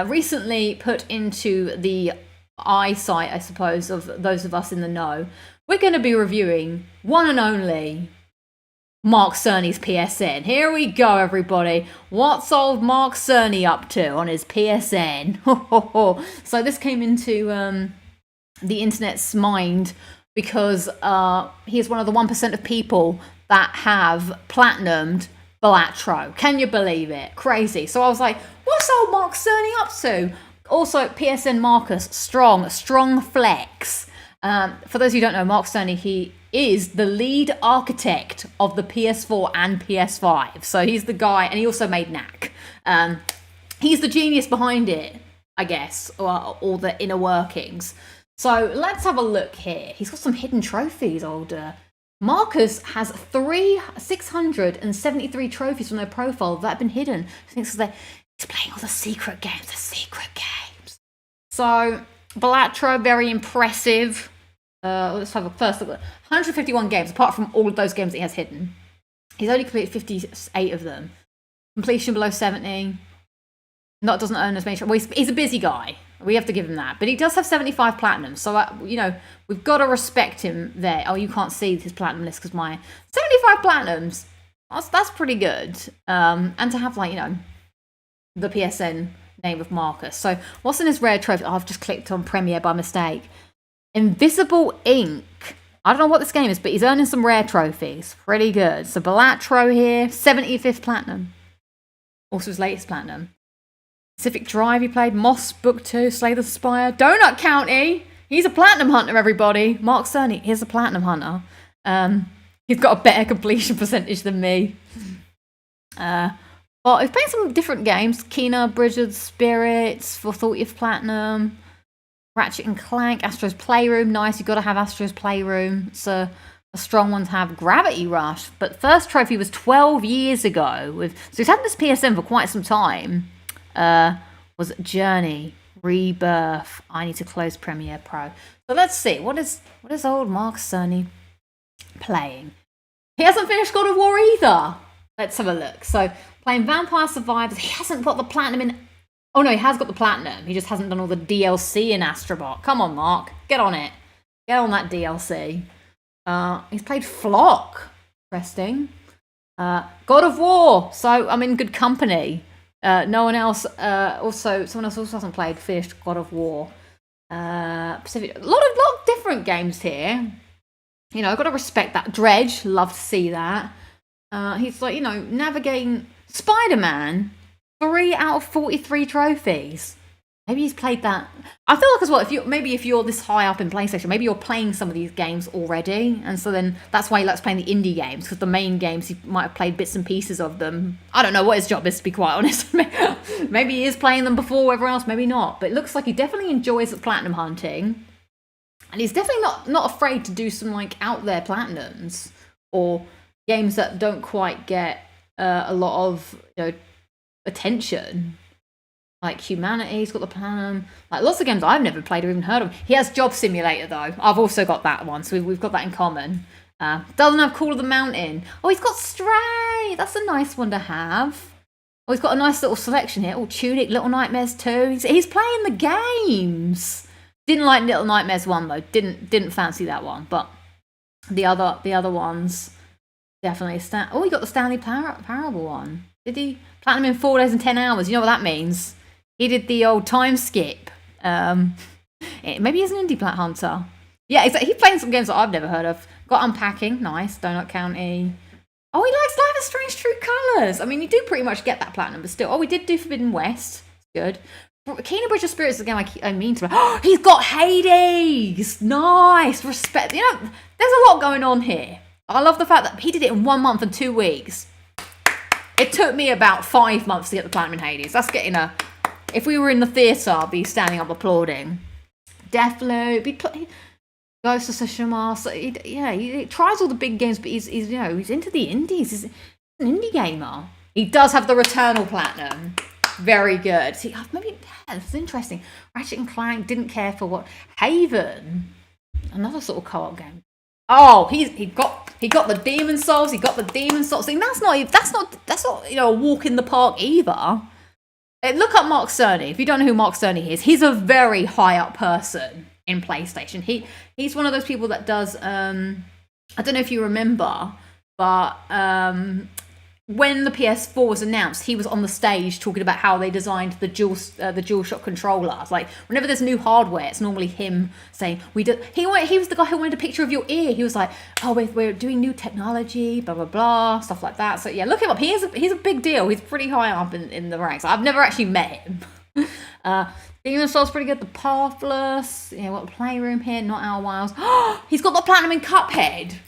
Speaker 1: recently put into the eyesight, I suppose, of those of us in the know. We're going to be reviewing one and only Mark Cerny's PSN. Here we go, everybody. What's old Mark Cerny up to on his PSN? So this came into the internet's mind because he is one of the 1% of people that have platinumed Balatro. Can you believe it? Crazy. So I was like, what's old Mark Cerny up to? Also, PSN Marcus, strong flex. For those who don't know, Mark Cerny, he is the lead architect of the PS4 and PS5. So he's the guy, and he also made Knack. He's the genius behind it, I guess, or all the inner workings. So let's have a look here. He's got some hidden trophies, older. Marcus has 673 trophies from their profile that have been hidden. I think it's he's playing all the secret games, So, Balatro, very impressive. Let's have a first look. 151 games, apart from all of those games that he has hidden. He's only completed 58 of them. Completion below 70. Doesn't earn as many. Well, he's a busy guy. We have to give him that. But he does have 75 platinum. So, we've got to respect him there. Oh, you can't see his platinum list because my 75 platinums. That's pretty good. And to have, the PSN name of Marcus. So, what's in his rare trophy? Oh, I've just clicked on Premiere by mistake. Invisible Ink. I don't know what this game is, but he's earning some rare trophies. Pretty good. So, Balatro here, 75th platinum. Also his latest platinum. Pacific Drive he played, Moss Book 2, Slay the Spire, Donut County. He's a platinum hunter, everybody. Mark Cerny is a platinum hunter. He's got a better completion percentage than me. Well, he's playing some different games. Kena, Bridge of the Spirits, 40th platinum. Ratchet and Clank, Astro's Playroom. Nice, you've got to have Astro's Playroom. It's a strong one to have. Gravity Rush. But first trophy was 12 years ago. So he's had this PSN for quite some time. Was Journey, Rebirth. I need to close Premiere Pro. So let's see. What is old Mark Cerny playing? He hasn't finished God of War either. Let's have a look. So playing Vampire Survivors. He hasn't got the platinum in. Oh no, he has got the platinum. He just hasn't done all the DLC in Astrobot. Come on, Mark. Get on it. Get on that DLC. He's played Flock. Interesting. God of War. So I'm in good company. Someone else also hasn't played finished God of War. Pacific. A lot of different games here. I've got to respect that. Dredge. Love to see that. He's navigating Spider-Man. 3 out of 43 trophies. Maybe he's played that. I feel like as well, if you're this high up in PlayStation, maybe you're playing some of these games already, and so then that's why he likes playing the indie games, because the main games he might have played bits and pieces of them. I don't know what his job is, to be quite honest. Maybe he is playing them before everyone else, maybe not. But it looks like he definitely enjoys platinum hunting, and he's definitely not afraid to do some out there platinums or games that don't quite get a lot of attention. Like Humanity, he's got the platinum. Lots of games I've never played or even heard of. He has Job Simulator though. I've also got that one, so we've got that in common. Doesn't have Call of the Mountain. Oh, he's got Stray. That's a nice one to have. Oh, he's got a nice little selection here. Oh, Tunic, Little Nightmares 2. He's playing the games. Didn't like Little Nightmares 1 though. Didn't fancy that one. But the other ones. Definitely. Oh, he got the Stanley Parable one. Did he? Platinum in 4 days and 10 hours. You know what that means? He did the old time skip. Maybe he's an indie plat hunter. Yeah, exactly. He's playing some games that I've never heard of. Got Unpacking. Nice. Donut County. Oh, he likes Life is Strange True Colours. I mean, you do pretty much get that platinum, but still. Oh, we did do Forbidden West. Good. Keener Bridge of Spirits is a game I mean to. Oh, he's got Hades. Nice. Respect. You know, there's a lot going on here. I love the fact that he did it in 1 month and 2 weeks. It took me about 5 months to get the platinum in Hades. That's getting a... If we were in the theatre, I'd be standing up applauding. Deathloop, Ghost of Tsushima. So he tries all the big games, but he's into the indies. He's an indie gamer. He does have the Returnal Platinum. Very good. See, maybe that's interesting. Ratchet and Clank didn't care for what Haven, another sort of co-op game. Oh, he got the Demon Souls. He got the Demon Souls. See, that's not a walk in the park either. Look up Mark Cerny. If you don't know who Mark Cerny is, he's a very high up person in PlayStation. He's one of those people that does. I don't know if you remember, but when the PS4 was announced, he was on the stage talking about how they designed the DualShock controller. It's like whenever there's new hardware, it's normally him saying we did. He was the guy who wanted a picture of your ear. He was like, oh, we're doing new technology, blah blah blah, stuff like that. So yeah, look him up. He's a big deal. He's pretty high up in the ranks. I've never actually met him. Demon Souls pretty good. The Pathless. Yeah, what Playroom here? Not Our Wilds. He's got the platinum in Cuphead.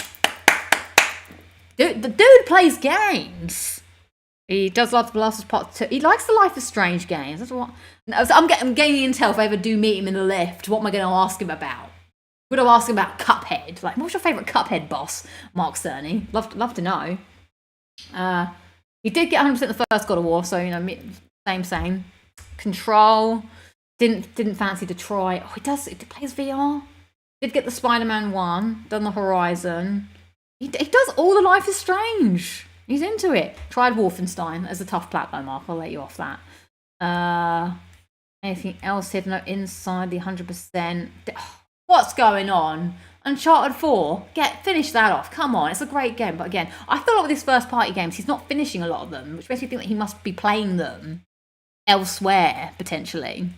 Speaker 1: The dude plays games. He does love The Last of Us Part 2. He likes the Life is Strange games. That's what I'm gaining intel. If I ever do meet him in the lift, what am I going to ask him about? Would I ask him about Cuphead? Like, what's your favourite Cuphead boss, Mark Cerny? Love to know. He did get 100% the first God of War, so same. Control. Didn't fancy Detroit. Oh, he plays VR. Did get the Spider-Man 1. Done the Horizon. He does all the Life is Strange. He's into it. Tried Wolfenstein as a tough plat though, Mark. I'll let you off that. Anything else here? No, inside the 100%. What's going on? Uncharted 4. Finish that off. Come on, it's a great game. But again, I feel like with his first party games, he's not finishing a lot of them, which makes me think that he must be playing them elsewhere, potentially.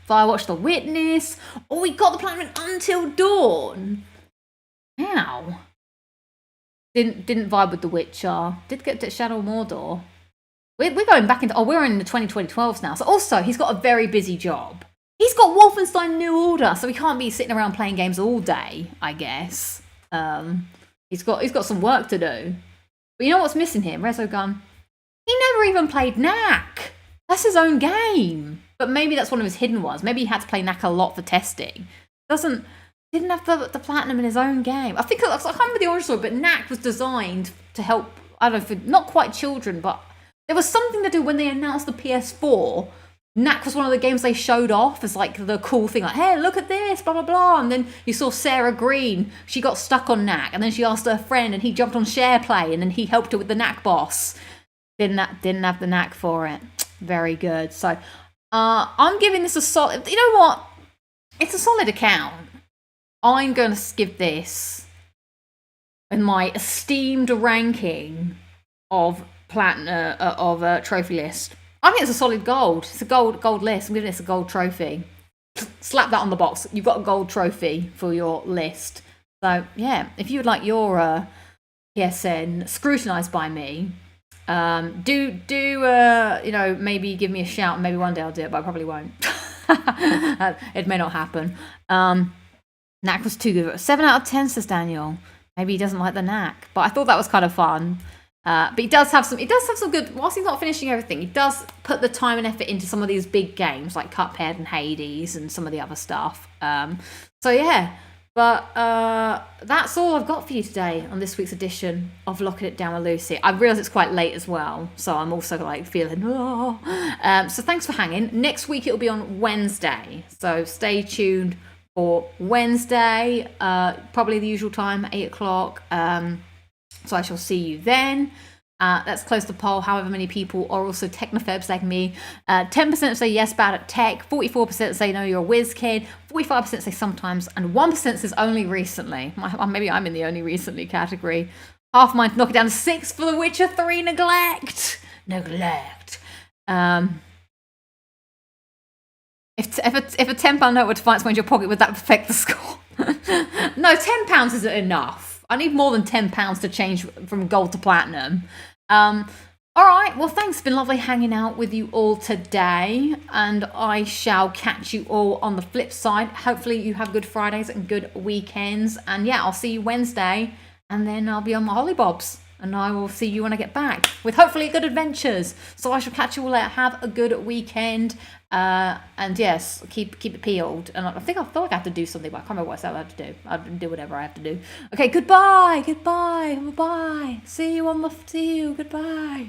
Speaker 1: Firewatch The Witness. Oh, he got the platinum Until Dawn. How? Didn't vibe with The Witcher. Did get to Shadow of Mordor. We're going back into... Oh, we're in the 2012s now. So also, he's got a very busy job. He's got Wolfenstein New Order, so he can't be sitting around playing games all day, I guess. He's got some work to do. But you know what's missing here? Resogun. He never even played Knack. That's his own game. But maybe that's one of his hidden ones. Maybe he had to play Knack a lot for testing. Didn't have the platinum in his own game. I can't remember the origin story, but Knack was designed to help, I don't know, for not quite children, but there was something to do when they announced the PS4. Knack was one of the games they showed off as like the cool thing, like, hey, look at this, blah, blah, blah. And then you saw Sarah Green. She got stuck on Knack, and then she asked her friend, and he jumped on SharePlay, and then he helped her with the Knack boss. Didn't have the knack for it. Very good. So I'm giving this a solid... You know what? It's a solid account. I'm going to give this in my esteemed ranking of trophy list. I think it's a solid gold. It's a gold list. I'm giving this a gold trophy. Slap that on the box. You've got a gold trophy for your list. So yeah, if you would like your PSN scrutinised by me, maybe give me a shout. Maybe one day I'll do it, but I probably won't. It may not happen. Knack was too good. 7 out of 10, says Daniel. Maybe he doesn't like the Knack, but I thought that was kind of fun. But he does have some good. Whilst he's not finishing everything, he does put the time and effort into some of these big games like Cuphead and Hades and some of the other stuff. So yeah, but that's all I've got for you today on this week's edition of Locking It Down with Lucy. I realise it's quite late as well, so I'm also like feeling. Oh. So thanks for hanging. Next week it'll be on Wednesday, so stay tuned for Wednesday. Probably the usual time, 8 o'clock. So I shall see you then. Let's close the poll. However many people are also technophobes like me. 10% say yes, bad at tech. 44% say no, you're a whiz kid. 45% say sometimes. And 1% says only recently. Maybe I'm in the only recently category. half mine to knock it down to 6 for The Witcher 3 Neglect. If a £10 note were to find its way into your pocket, would that affect the score? No, £10 isn't enough. I need more than £10 to change from gold to platinum. All right, well, thanks. It's been lovely hanging out with you all today, and I shall catch you all on the flip side. Hopefully you have good Fridays and good weekends, and yeah, I'll see you Wednesday, and then I'll be on my hollybobs, and I will see you when I get back with hopefully good adventures. So I shall catch you all later. Have a good weekend, and yes, keep it peeled. And I feel like I have to do something, but I can't remember what I said I have to do. I'll do whatever I have to do. Okay, goodbye. See you. Goodbye.